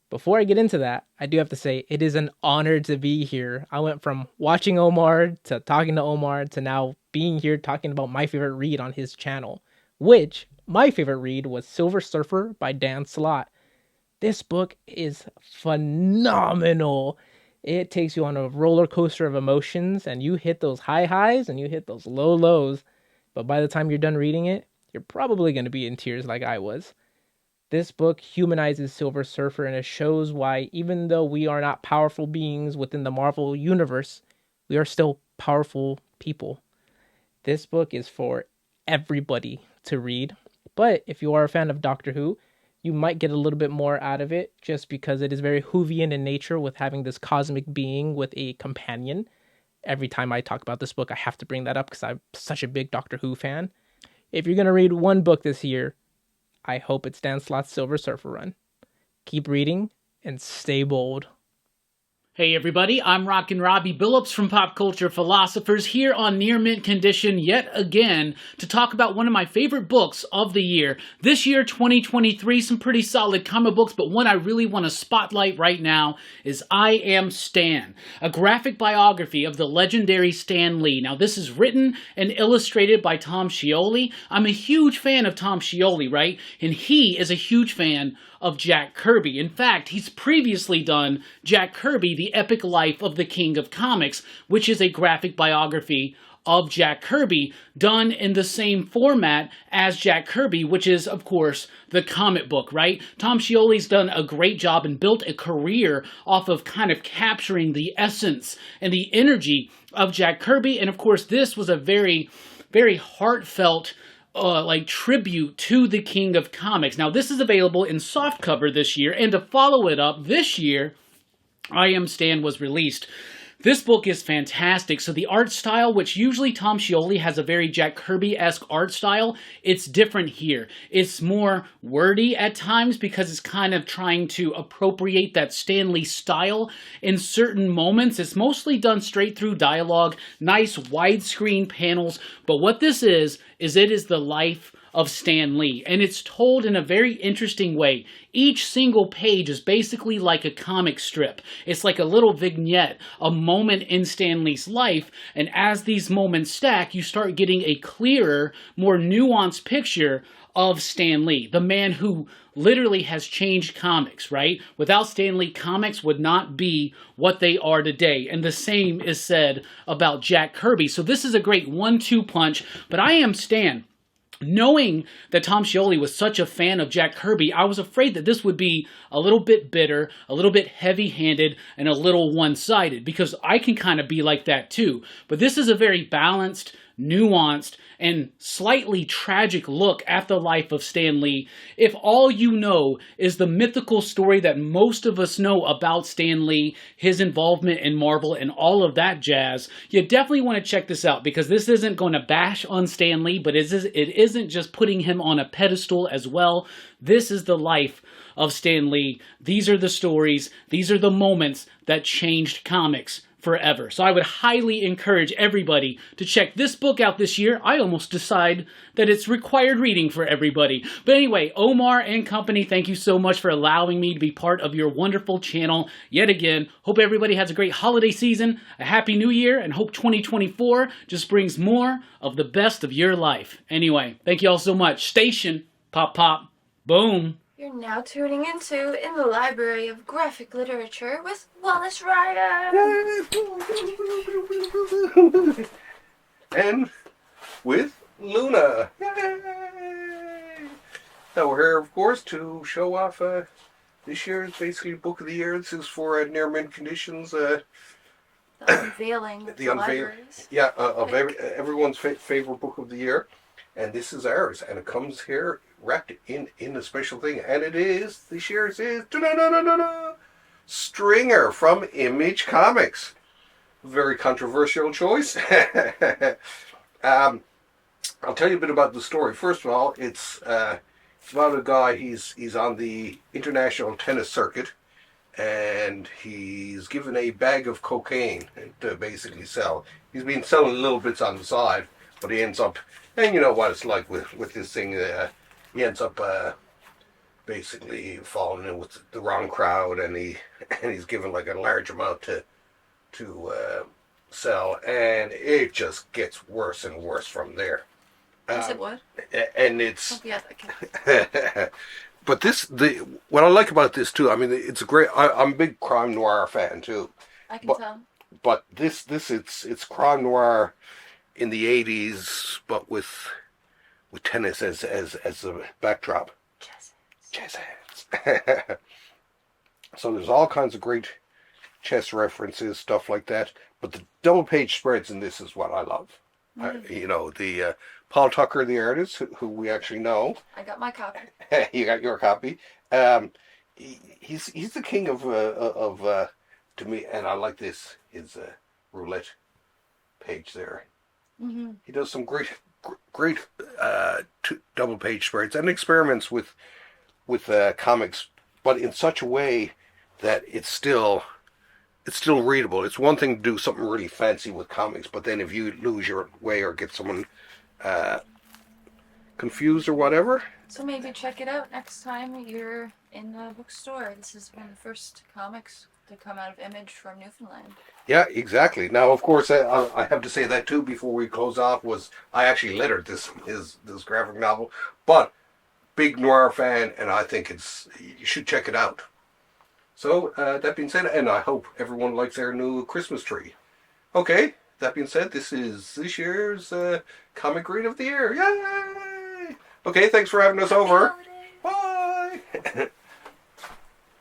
before I get into that, I do have to say it is an honor to be here. I went from watching Omar to talking to Omar to now being here talking about my favorite read on his channel, which my favorite read was Silver Surfer by Dan Slott. This book is phenomenal. It takes you on a roller coaster of emotions, and you hit those high highs and you hit those low lows. But by the time you're done reading it, you're probably going to be in tears like I was. This book humanizes Silver Surfer, and it shows why, even though we are not powerful beings within the Marvel universe, we are still powerful people. This book is for everybody to read. But if you are a fan of Doctor Who, you might get a little bit more out of it just because it is very Whovian in nature with having this cosmic being with a companion. Every time I talk about this book, I have to bring that up because I'm such a big Doctor Who fan. If you're going to read one book this year, I hope it's Dan Slott's Silver Surfer run. Keep reading and stay bold. Hey everybody, I'm Rockin' Robbie Billups from Pop Culture Philosophers here on Near Mint Condition yet again to talk about one of my favorite books of the year. This year, 2023, some pretty solid comic books, but one I really want to spotlight right now is I Am Stan, a graphic biography of the legendary Stan Lee. Now this is written and illustrated by Tom Scioli. I'm a huge fan of Tom Scioli, right? And he is a huge fan of Jack Kirby. In fact, he's previously done Jack Kirby, The Epic Life of the King of Comics, which is a graphic biography of Jack Kirby done in the same format as Jack Kirby, which is, of course, the comic book, right? Tom Scioli's done a great job and built a career off of kind of capturing the essence and the energy of Jack Kirby. And of course, this was a very, very heartfelt tribute to the King of Comics. Now, this is available in softcover this year, and to follow it up this year, I Am Stan was released This book is fantastic. So the art style, which usually Tom Scioli has a very Jack Kirby-esque art style, it's different here. It's more wordy at times because it's kind of trying to appropriate that Stan Lee style in certain moments. It's mostly done straight through dialogue, nice widescreen panels. But what this is it is the life of Stan Lee, and it's told in a very interesting way. Each single page is basically like a comic strip. It's like a little vignette, a moment in Stan Lee's life, and as these moments stack, you start getting a clearer, more nuanced picture of Stan Lee, the man who literally has changed comics, right? Without Stan Lee, comics would not be what they are today, and the same is said about Jack Kirby. So this is a great 1-2 punch, but I am Stan. Knowing that Tom Scioli was such a fan of Jack Kirby, I was afraid that this would be a little bit bitter, a little bit heavy-handed, and a little one-sided, because I can kind of be like that too. But this is a very balanced, nuanced, and slightly tragic look at the life of Stan Lee. If all you know is the mythical story that most of us know about Stan Lee, his involvement in Marvel, and all of that jazz, you definitely want to check this out, because this isn't going to bash on Stan Lee, but it isn't just putting him on a pedestal as well. This is the life of Stan Lee. These are the stories, these are the moments that changed comics forever. So I would highly encourage everybody to check this book out this year. I almost decide that it's required reading for everybody. But anyway, Omar and company, thank you so much for allowing me to be part of your wonderful channel yet again. Hope everybody has a great holiday season, a happy new year, and hope 2024 just brings more of the best of your life. Anyway, thank you all so much. Station, pop, pop, boom. You're now tuning into In the Library of Graphic Literature with Wallace Ryder. And with Luna. Yay! Now we're here, of course, to show off this year's basically book of the year. This is for near mint conditions. The unveiling of the libraries. Yeah, of everyone's favorite book of the year. And this is ours. And it comes here wrapped in a special thing. And it is, this year's is, Stringer from Image Comics. Very controversial choice. I'll tell you a bit about the story. First of all, it's about a guy, he's on the international tennis circuit, and he's given a bag of cocaine to basically sell. He's been selling little bits on the side, but he ends up, and you know what it's like with this thing, he ends up basically falling in with the wrong crowd, and he's given like a large amount to sell, and it just gets worse and worse from there. Is it what? And it's. Oh, yeah, okay. But what I like about this too, I mean, it's a great. I'm a big crime noir fan too. I can tell. But it's crime noir in the 80s, but with tennis as a backdrop. Chess hands. So there's all kinds of great chess references, stuff like that. But the double page spreads in this is what I love. You know, the Paul Tucker, the artist, who we actually know. I got my copy. You got your copy. He's the king of to me, and I like his roulette page there. Mm-hmm. He does some great double page spreads and experiments with comics, but in such a way that it's still readable. It's one thing to do something really fancy with comics, but then if you lose your way or get someone confused or whatever. So maybe check it out next time you're in the bookstore. This is one of the first comics to come out of Image from Newfoundland. Yeah, exactly. Now, of course, I have to say that too before we close off. I actually lettered this graphic novel, but big noir fan, and I think you should check it out. So that being said, and I hope everyone likes their new Christmas tree. Okay, that being said, this is this year's comic read of the year. Yay! Okay, thanks for having us over. Bye.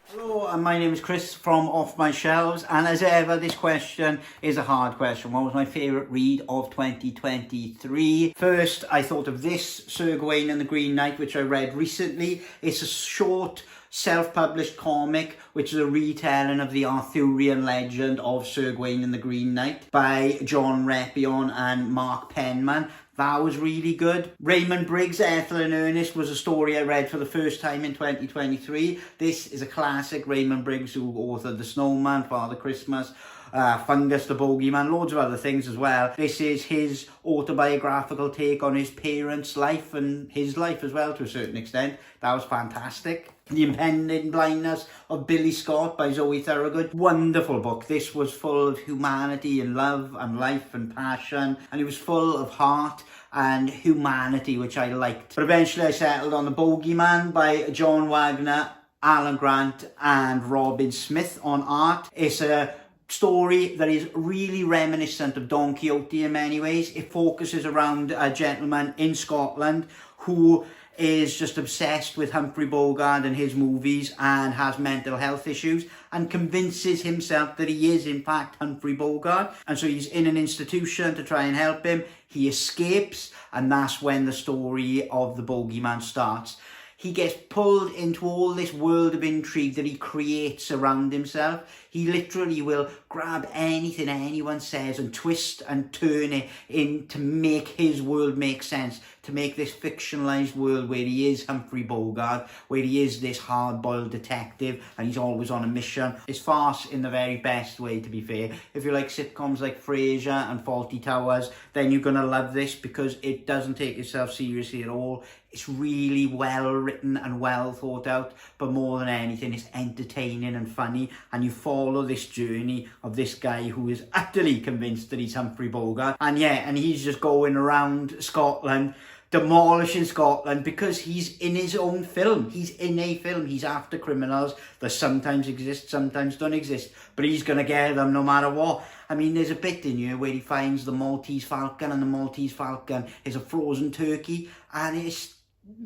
Hello, my name is Chris from Off My Shelves, and as ever, this question is a hard question. What was my favourite read of 2023? First, I thought of this, Sir Gawain and the Green Knight, which I read recently. It's a short self-published comic, which is a retelling of the Arthurian legend of Sir Gawain and the Green Knight by John Repion and Mark Penman. That was really good. Raymond Briggs' Ethel in Earnest was a story I read for the first time in 2023. This is a classic. Raymond Briggs, who authored The Snowman, Father Christmas, Fungus the Bogeyman, loads of other things as well. This is his autobiographical take on his parents' life and his life as well to a certain extent. That was fantastic. The Impending Blindness of Billy Scott by Zoe Thorogood. Wonderful book. This was full of humanity and love and life and passion, and it was full of heart and humanity, which I liked. But eventually I settled on The Bogeyman by John Wagner, Alan Grant and Robin Smith on art. It's a story that is really reminiscent of Don Quixote in many ways. It focuses around a gentleman in Scotland who is just obsessed with Humphrey Bogart and his movies and has mental health issues and convinces himself that he is in fact Humphrey Bogart, and so he's in an institution to try and help him. He escapes, and that's when the story of the Bogeyman starts. He gets pulled into all this world of intrigue that he creates around himself. He literally will grab anything anyone says and twist and turn it in to make his world make sense, to make this fictionalized world where he is Humphrey Bogart, where he is this hard-boiled detective and he's always on a mission. It's farce in the very best way, to be fair. If you like sitcoms like Frasier and Fawlty Towers, then you're going to love this because it doesn't take itself seriously at all. It's really well written and well thought out, but more than anything, it's entertaining and funny, and you follow this journey of this guy who is utterly convinced that he's Humphrey Bogart, and he's just going around Scotland, demolishing Scotland because he's in his own film. He's in a film. He's after criminals that sometimes exist, sometimes don't exist, but he's going to get them no matter what. I mean, there's a bit in here where he finds the Maltese Falcon, and the Maltese Falcon is a frozen turkey, and it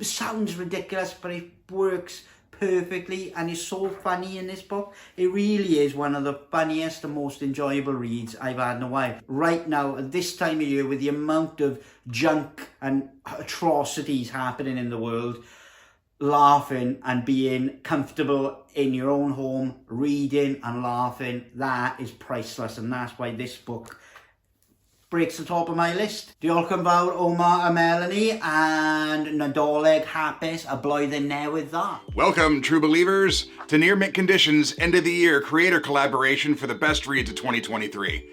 sounds ridiculous, but it works perfectly, and it's so funny in this book. It really is one of the funniest and most enjoyable reads I've had in a while. Right now, at this time of year, with the amount of junk and atrocities happening in the world, laughing and being comfortable in your own home, reading and laughing, that is priceless, and that's why this book breaks the top of my list. Diolch yn fawr Omar a Melanie, and Nadolig hapus a blwyddyn newydd dda. Welcome, true believers, to Near Mint Condition's End of the Year creator collaboration for the best reads of 2023.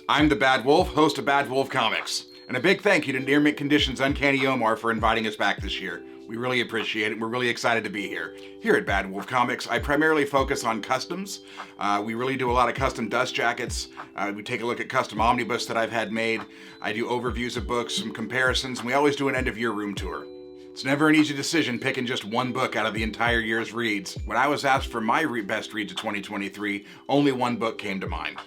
I'm the Bad Wolf, host of Bad Wolf Comics, and a big thank you to Near Mint Condition's Uncanny Omar for inviting us back this year. We really appreciate it. We're really excited to be here. Here at Bad Wolf Comics, I primarily focus on customs. We really do a lot of custom dust jackets. We take a look at custom omnibus that I've had made. I do overviews of books, some comparisons, and we always do an end-of-year room tour. It's never an easy decision picking just one book out of the entire year's reads. When I was asked for my best reads of 2023, only one book came to mind.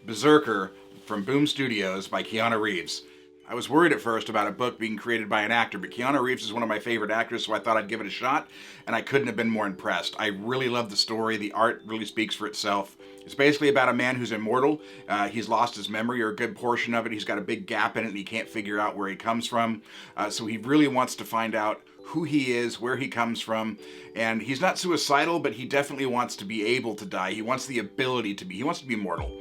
Berserker from Boom Studios by Keanu Reeves. I was worried at first about a book being created by an actor, but Keanu Reeves is one of my favorite actors, so I thought I'd give it a shot, and I couldn't have been more impressed. I really love the story. The art really speaks for itself. It's basically about a man who's immortal. He's lost his memory, or a good portion of it. He's got a big gap in it, and he can't figure out where he comes from. So he really wants to find out who he is, where he comes from, and he's not suicidal, but he definitely wants to be able to die. He wants the ability to be. He wants to be immortal.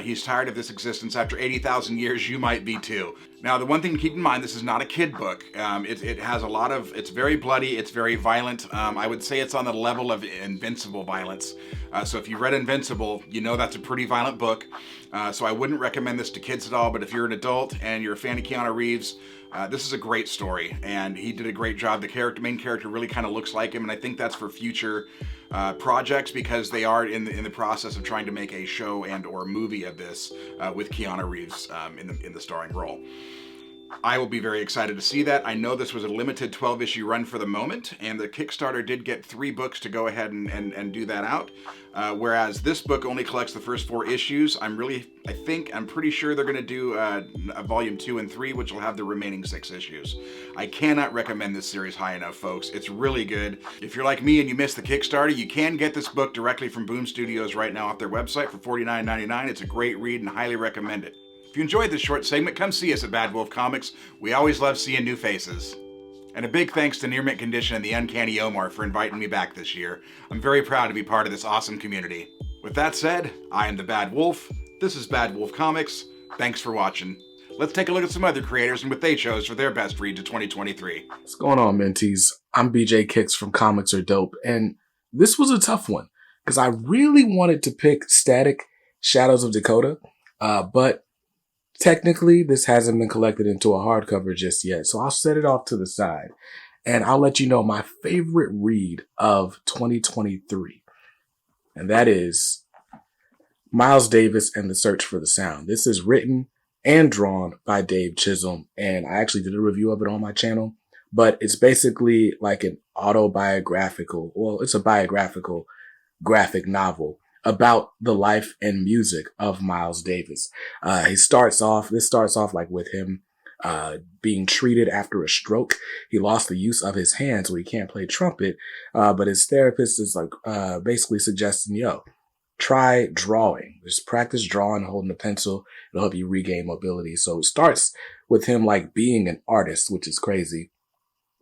He's tired of this existence. After 80,000 years, you might be too. Now, the one thing to keep in mind, this is not a kid book. It has a lot of, it's very bloody, it's very violent. I would say it's on the level of Invincible violence. So if you read Invincible, you know that's a pretty violent book. So I wouldn't recommend this to kids at all, but if you're an adult and you're a fan of Keanu Reeves, this is a great story, and he did a great job. The main character really kind of looks like him, and I think that's for future projects, because they are in the process of trying to make a show and or movie of this with Keanu Reeves in the starring role. I will be very excited to see that. I know this was a limited 12-issue run for the moment, and the Kickstarter did get 3 books to go ahead and do that out. Whereas this book only collects the first 4 issues. I'm pretty sure they're going to do a volume 2 and 3, which will have the remaining 6 issues. I cannot recommend this series high enough, folks. It's really good. If you're like me and you missed the Kickstarter, you can get this book directly from Boom Studios right now off their website for $49.99. It's a great read and highly recommend it. If you enjoyed this short segment, come see us at Bad Wolf Comics. We always love seeing new faces. And a big thanks to Near Mint Condition and the Uncanny Omar for inviting me back this year. I'm very proud to be part of this awesome community. With that said, I am the Bad Wolf. This is Bad Wolf Comics. Thanks for watching. Let's take a look at some other creators and what they chose for their best read to 2023. What's going on, mentees? I'm BJ Kicks from Comics Are Dope, and this was a tough one because I really wanted to pick Static Shadows of Dakota, but technically this hasn't been collected into a hardcover just yet, so I'll set it off to the side, and I'll let you know my favorite read of 2023, and that is Miles Davis and the Search for the Sound. This is written and drawn by Dave Chisholm, and I actually did a review of it on my channel, but it's basically like an autobiographical, well, it's a biographical graphic novel about the life and music of Miles Davis. This starts off like with him being treated after a stroke. He lost the use of his hands, so he can't play trumpet, but his therapist is like basically suggesting, try drawing. Just practice drawing, holding a pencil. It'll help you regain mobility. So it starts with him like being an artist, which is crazy.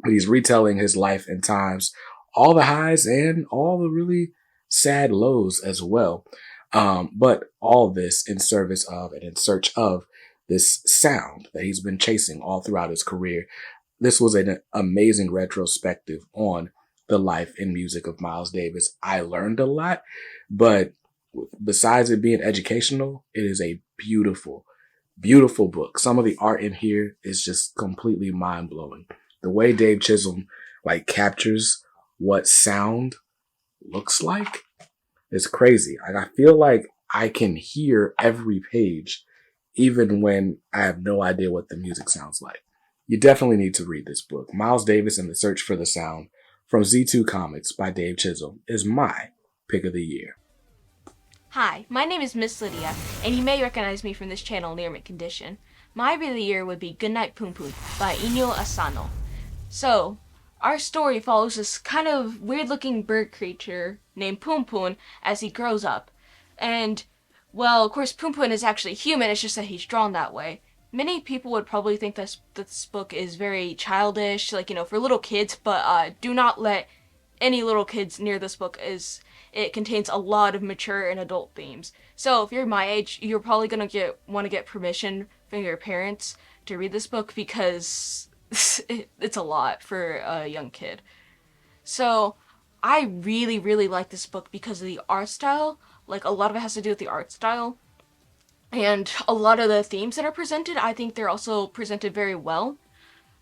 But he's retelling his life and times, all the highs and all the really sad lows as well. But all this in service of and in search of this sound that he's been chasing all throughout his career. This was an amazing retrospective on the life and music of Miles Davis. I learned a lot, but besides it being educational, it is a beautiful, beautiful book. Some of the art in here is just completely mind-blowing. The way Dave Chisholm like captures what sound looks like is crazy. I feel like I can hear every page, even when I have no idea what the music sounds like. You definitely need to read this book. Miles Davis and the Search for the Sound from Z2 Comics by Dave Chisholm is my pick of the year. Hi, my name is Miss Lydia, and you may recognize me from this channel, Near Mint Condition. My pick of the year would be Goodnight Poon Poon by Inyo Asano. So, our story follows this kind of weird-looking bird creature named Poon Poon as he grows up. And, well, of course, Poon Poon is actually human, it's just that he's drawn that way. Many people would probably think this book is very childish, like, for little kids, but do not let any little kids near this book, as it contains a lot of mature and adult themes. So if you're my age, you're probably gonna want to get permission from your parents to read this book because it's a lot for a young kid. So I really, really like this book because of the art style. Like, a lot of it has to do with the art style. And a lot of the themes that are presented, I think they're also presented very well.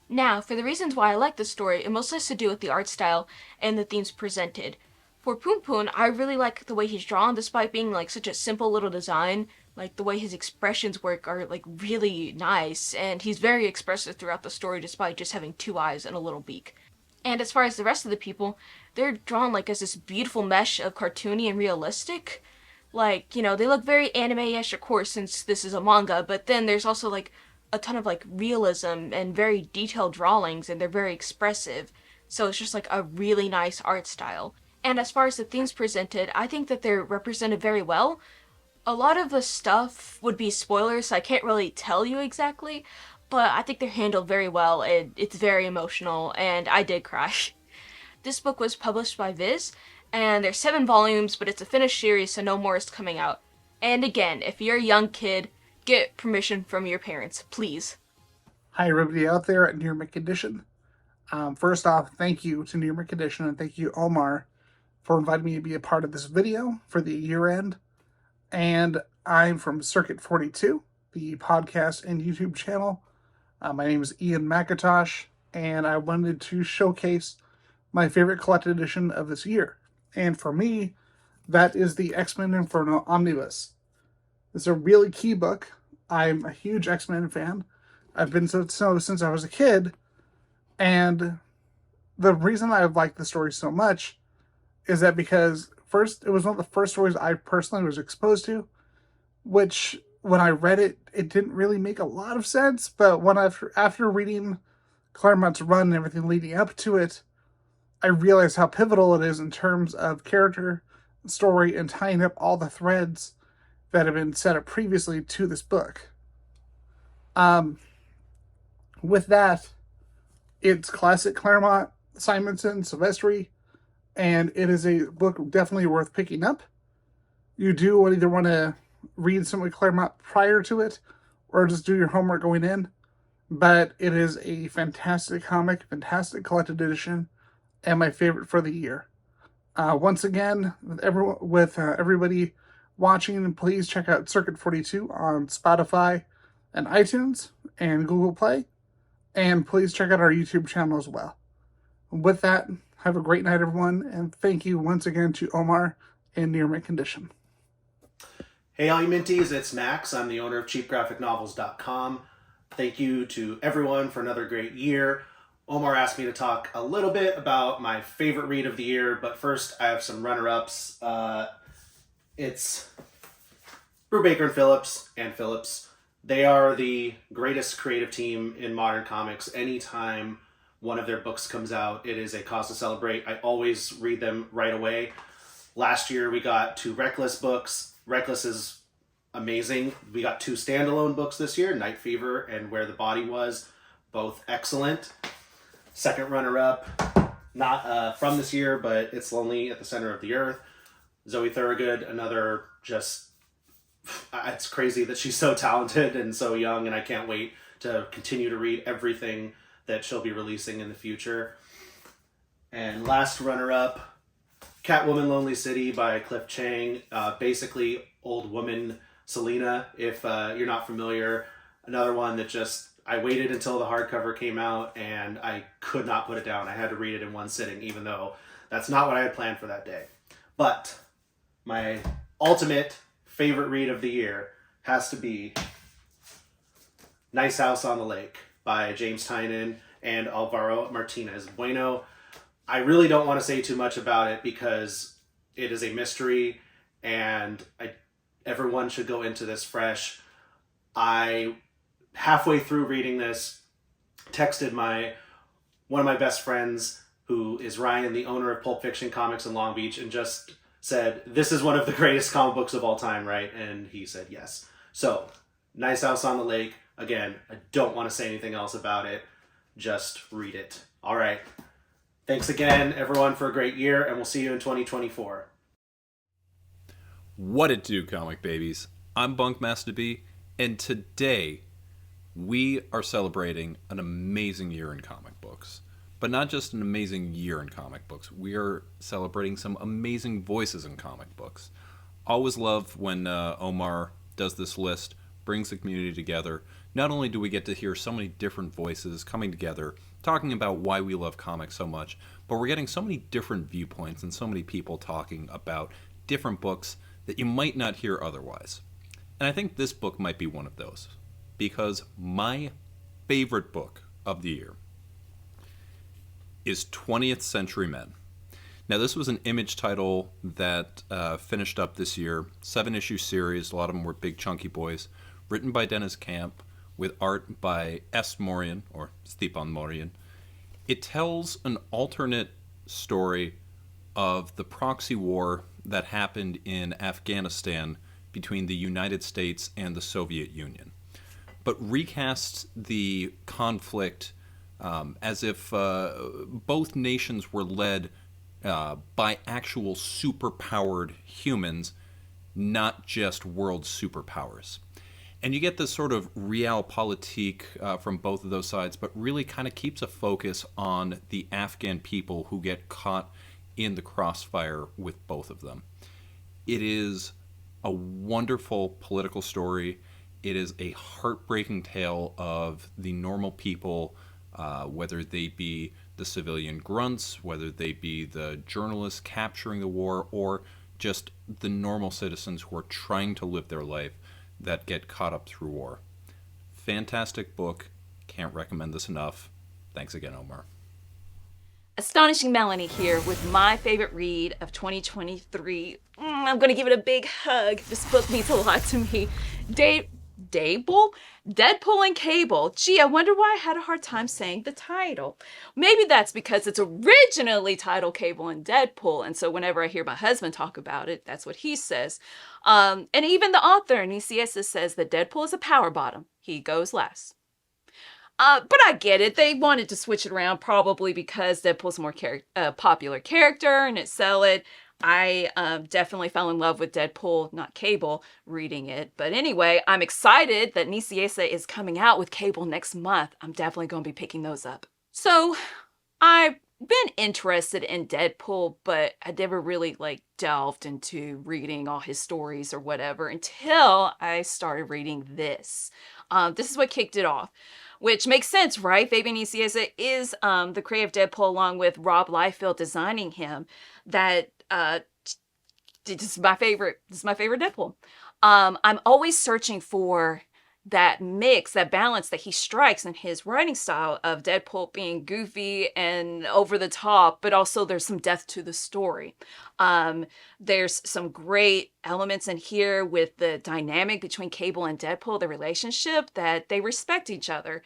Now, for the reasons why I like this story, it mostly has to do with the art style and the themes presented. For Poon Poon, I really like the way he's drawn, despite being like such a simple little design. Like, the way his expressions work are like really nice, and he's very expressive throughout the story despite just having 2 eyes and a little beak. And as far as the rest of the people, they're drawn like as this beautiful mesh of cartoony and realistic. Like, they look very anime-ish, of course, since this is a manga, but then there's also like a ton of like realism and very detailed drawings, and they're very expressive. So it's just like a really nice art style. And as far as the themes presented, I think that they're represented very well. A lot of the stuff would be spoilers, so I can't really tell you exactly, but I think they're handled very well, and it's very emotional, and I did cry. This book was published by Viz, and there's 7 volumes, but it's a finished series, so no more is coming out. And again, if you're a young kid, get permission from your parents, please. Hi everybody out there at Near Mint Condition. First off, thank you to Near Mint Condition, and thank you Omar for inviting me to be a part of this video for the year end. And I'm from Circuit 42, the podcast and YouTube channel. My name is Ian McIntosh, and I wanted to showcase my favorite collected edition of this year. And for me, that is the X-Men Inferno Omnibus. It's a really key book. I'm a huge X-Men fan. I've been so since I was a kid, and the reason I like the story so much is that because first, it was one of the first stories I personally was exposed to, which when I read it, it didn't really make a lot of sense, but when after reading Claremont's run and everything leading up to it, I realized how pivotal it is in terms of character, story, and tying up all the threads that have been set up previously to this book. With that, It's classic Claremont, Simonson, Silvestri, and it is a book definitely worth picking up. You do either want to read some of Claremont prior to it, or just do your homework going in. But it is a fantastic comic, fantastic collected edition, and my favorite for the year. Once again, with everybody watching, please check out Circuit 42 on Spotify and iTunes and Google Play. And please check out our YouTube channel as well. With that, have a great night, everyone, and thank you once again to Omar and Near Mint Condition. Hey, all you Minties, it's Max. I'm the owner of CheapGraphicNovels.com. Thank you to everyone for another great year. Omar asked me to talk a little bit about my favorite read of the year, but first I have some runner-ups. It's Brubaker and Phillips. They are the greatest creative team in modern comics. Anytime one of their books comes out, it is a cause to celebrate. I always read them right away. Last year we got 2 Reckless books. Reckless is amazing. We got 2 standalone books this year, Night Fever and Where the Body Was, both excellent. Second runner-up, not from this year, but It's Lonely at the Center of the Earth. Zoe Thorogood, another just, it's crazy that she's so talented and so young, and I can't wait to continue to read everything that she'll be releasing in the future. And last runner-up, Catwoman Lonely City by Cliff Chang. Basically, old woman Selena, if you're not familiar. Another one that just, I waited until the hardcover came out and I could not put it down. I had to read it in one sitting, even though that's not what I had planned for that day. But my ultimate favorite read of the year has to be Nice House on the Lake by James Tynion and Alvaro Martinez Bueno. I really don't want to say too much about it because it is a mystery and everyone should go into this fresh. I, halfway through reading this, texted one of my best friends, who is Ryan, the owner of Pulp Fiction Comics in Long Beach, and just said, this is one of the greatest comic books of all time, right? And he said yes. So, Nice House on the Lake. Again, I don't want to say anything else about it. Just read it. All right. Thanks again, everyone, for a great year, and we'll see you in 2024. What it do, comic babies? I'm Bunkmaster B, and today we are celebrating an amazing year in comic books. But not just an amazing year in comic books, we are celebrating some amazing voices in comic books. Always love when Omar does this list, brings the community together. Not only do we get to hear so many different voices coming together, talking about why we love comics so much, but we're getting so many different viewpoints and so many people talking about different books that you might not hear otherwise. And I think this book might be one of those, because my favorite book of the year is 20th Century Men. Now, this was an Image title that finished up this year, 7-issue series, a lot of them were big chunky boys, written by Dennis Camp, with art by S. Morian, or Stepan Morian. It tells an alternate story of the proxy war that happened in Afghanistan between the United States and the Soviet Union, but recasts the conflict as if both nations were led by actual superpowered humans, not just world superpowers. And you get this sort of realpolitik from both of those sides, but really kind of keeps a focus on the Afghan people who get caught in the crossfire with both of them. It is a wonderful political story. It is a heartbreaking tale of the normal people, whether they be the civilian grunts, whether they be the journalists capturing the war, or just the normal citizens who are trying to live their life that get caught up through war. Fantastic book. Can't recommend this enough. Thanks again, Omar. Astonishing Melanie here with my favorite read of 2023. I'm going to give it a big hug. This book means a lot to me. Deadpool and Cable. Gee, I wonder why I had a hard time saying the title. Maybe that's because it's originally titled Cable and Deadpool, and so whenever I hear my husband talk about it, that's what he says. And even the author, Niciesa, says that Deadpool is a power bottom. He goes last. But I get it. They wanted to switch it around probably because Deadpool's a more popular character and it sell it. I definitely fell in love with Deadpool, not Cable, reading it. But anyway, I'm excited that Nicieza is coming out with Cable next month. I'm definitely going to be picking those up. So I've been interested in Deadpool, but I never really delved into reading all his stories or whatever until I started reading this. This is what kicked it off. Which makes sense, right? Fabian Nicieza is the creative Deadpool along with Rob Liefeld designing him. That this is my favorite. This is my favorite Deadpool. I'm always searching for that mix, that balance that he strikes in his writing style of Deadpool being goofy and over the top, but also there's some depth to the story. There's some great elements in here with the dynamic between Cable and Deadpool, the relationship that they respect each other.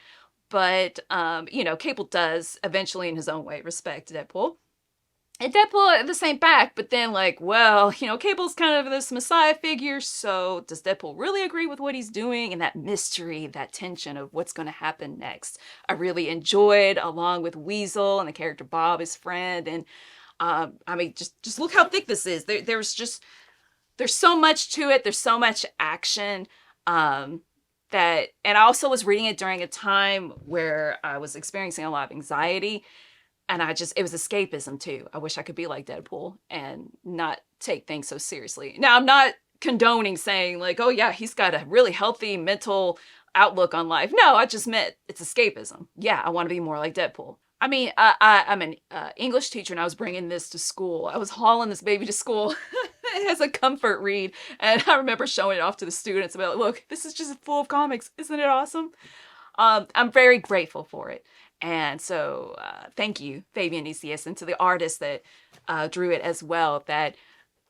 But, Cable does eventually in his own way respect Deadpool. And Deadpool at the same back, but then Cable's kind of this messiah figure, so does Deadpool really agree with what he's doing? And that mystery, that tension of what's going to happen next. I really enjoyed, along with Weasel and the character Bob, his friend, and just look how thick this is. There's so much to it. There's so much action, and I also was reading it during a time where I was experiencing a lot of anxiety. And it was escapism too. I wish I could be like Deadpool and not take things so seriously. Now, I'm not condoning saying oh yeah, he's got a really healthy mental outlook on life. No, I just meant it's escapism. Yeah, I want to be more like Deadpool. I mean, I'm an English teacher and I was bringing this to school. I was hauling this baby to school as a comfort read. And I remember showing it off to the students about, look, this is just full of comics. Isn't it awesome? I'm very grateful for it. And so thank you, Fabian Nicieza, and to the artist that drew it as well, that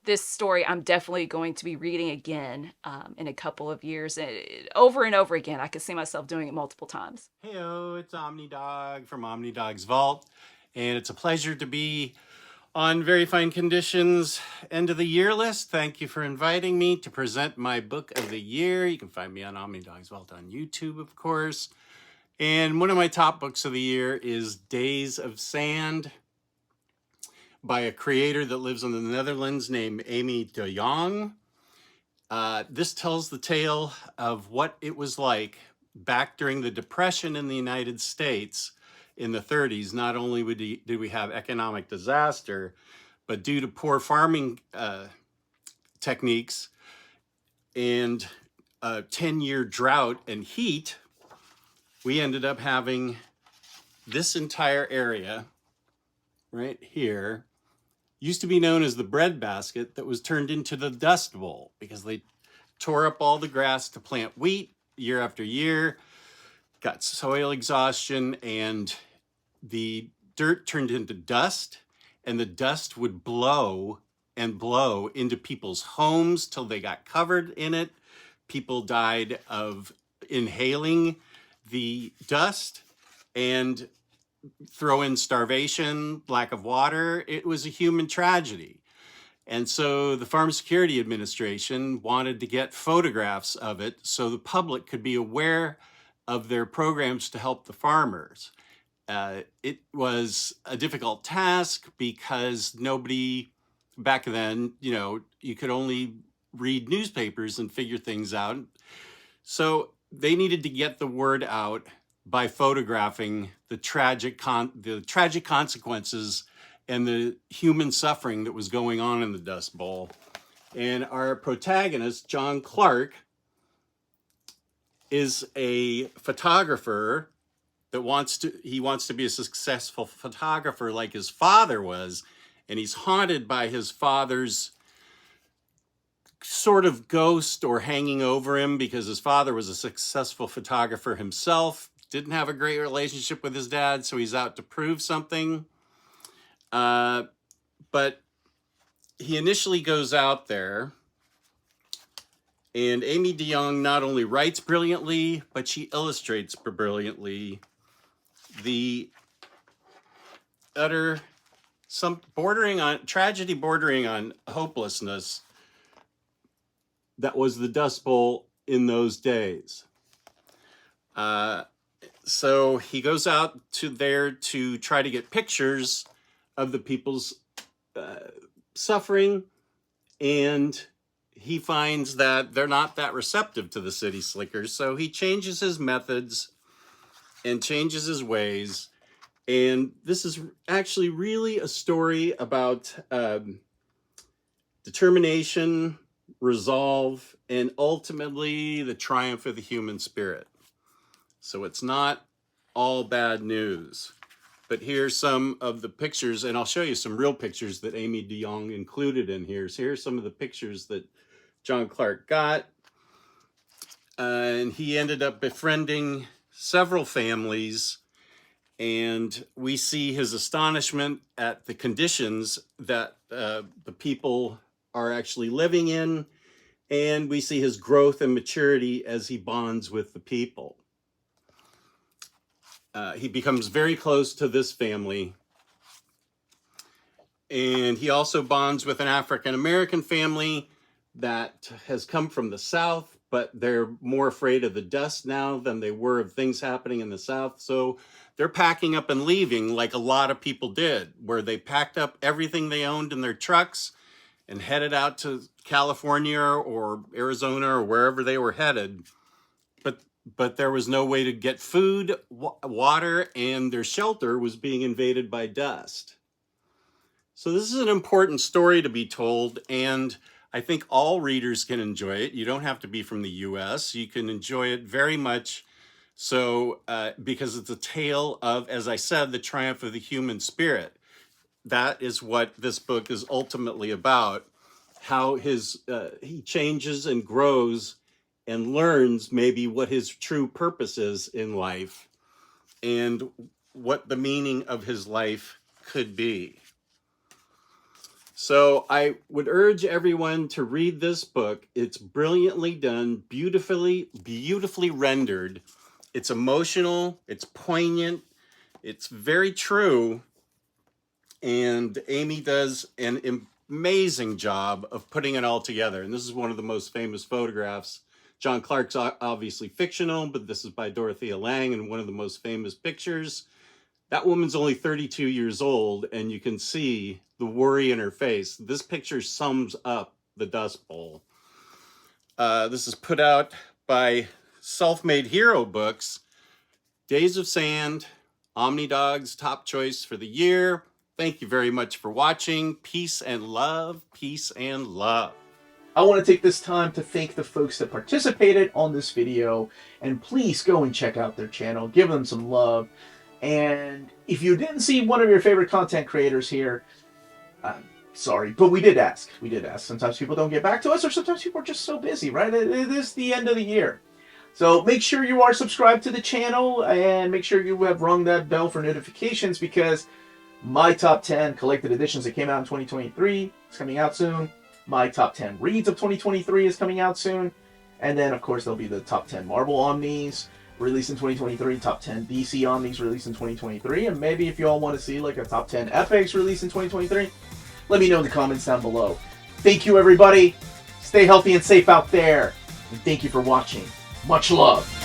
this story I'm definitely going to be reading again in a couple of years. Over and over again. I could see myself doing it multiple times. Heyo, it's OmniDog from OmniDog's Vault, and it's a pleasure to be on Very Fine Conditions end of the year list. Thank you for inviting me to present my book of the year. You can find me on OmniDog's Vault on YouTube, of course. And one of my top books of the year is Days of Sand by a creator that lives in the Netherlands named Amy de Jong. This tells the tale of what it was like back during the Depression in the United States in the 30s. Not only did we have economic disaster, but due to poor farming techniques and a 10-year drought and heat, we ended up having this entire area right here, used to be known as the breadbasket, that was turned into the Dust Bowl because they tore up all the grass to plant wheat year after year, got soil exhaustion, and the dirt turned into dust, and the dust would blow and blow into people's homes till they got covered in it. People died of inhaling the dust, and throw in starvation, lack of water. It was a human tragedy. And so the Farm Security Administration wanted to get photographs of it so the public could be aware of their programs to help the farmers. It was a difficult task because nobody back then, you could only read newspapers and figure things out. So they needed to get the word out by photographing the tragic consequences and the human suffering that was going on in the Dust Bowl. And our protagonist, John Clark, is a photographer that wants to be a successful photographer like his father was, and he's haunted by his father's sort of ghost or hanging over him because his father was a successful photographer himself, didn't have a great relationship with his dad, so he's out to prove something. But he initially goes out there, and Amy de Jong not only writes brilliantly, but she illustrates brilliantly the utter, tragedy bordering on hopelessness that was the Dust Bowl in those days. So he goes out to there to try to get pictures of the people's suffering, and he finds that they're not that receptive to the city slickers. So he changes his methods and changes his ways. And this is actually really a story about determination, resolve, and ultimately the triumph of the human spirit. So it's not all bad news. But here's some of the pictures, and I'll show you some real pictures that Amy de Jong included in here. So here's some of the pictures that John Clark got. And he ended up befriending several families. And we see his astonishment at the conditions that the people are actually living in. And we see his growth and maturity as he bonds with the people. He becomes very close to this family. And he also bonds with an African-American family that has come from the South, but they're more afraid of the dust now than they were of things happening in the South. So they're packing up and leaving like a lot of people did, where they packed up everything they owned in their trucks and headed out to California or Arizona or wherever they were headed. But there was no way to get food, water, and their shelter was being invaded by dust. So this is an important story to be told, and I think all readers can enjoy it. You don't have to be from the US. You can enjoy it very much so because it's a tale of, as I said, the triumph of the human spirit. That is what this book is ultimately about, how he changes and grows and learns maybe what his true purpose is in life and what the meaning of his life could be. So I would urge everyone to read this book. It's brilliantly done, beautifully rendered. It's emotional, it's poignant, it's very true. And Amy does an amazing job of putting it all together. And this is one of the most famous photographs. John Clark's obviously fictional, but this is by Dorothea Lange and one of the most famous pictures. That woman's only 32 years old, and you can see the worry in her face. This picture sums up the Dust Bowl. This is put out by Self-Made Hero Books. Days of Sand, OmniDog's top choice for the year. Thank you very much for watching. Peace and love. Peace and love. I want to take this time to thank the folks that participated on this video, and please go and check out their channel, give them some love. And if you didn't see one of your favorite content creators here, I'm sorry, but we did ask. Sometimes people don't get back to us, or sometimes people are just so busy, right? It is the end of the year. So make sure you are subscribed to the channel, and make sure you have rung that bell for notifications, because my top 10 collected editions that came out in 2023 is coming out soon. My top 10 reads of 2023 is coming out soon. And then, of course, there'll be the top 10 Marvel Omnis released in 2023, top 10 DC Omnis released in 2023, and maybe if you all want to see like a top 10 epics released in 2023, let me know in the comments down below. Thank you, everybody. Stay healthy and safe out there. And thank you for watching. Much love.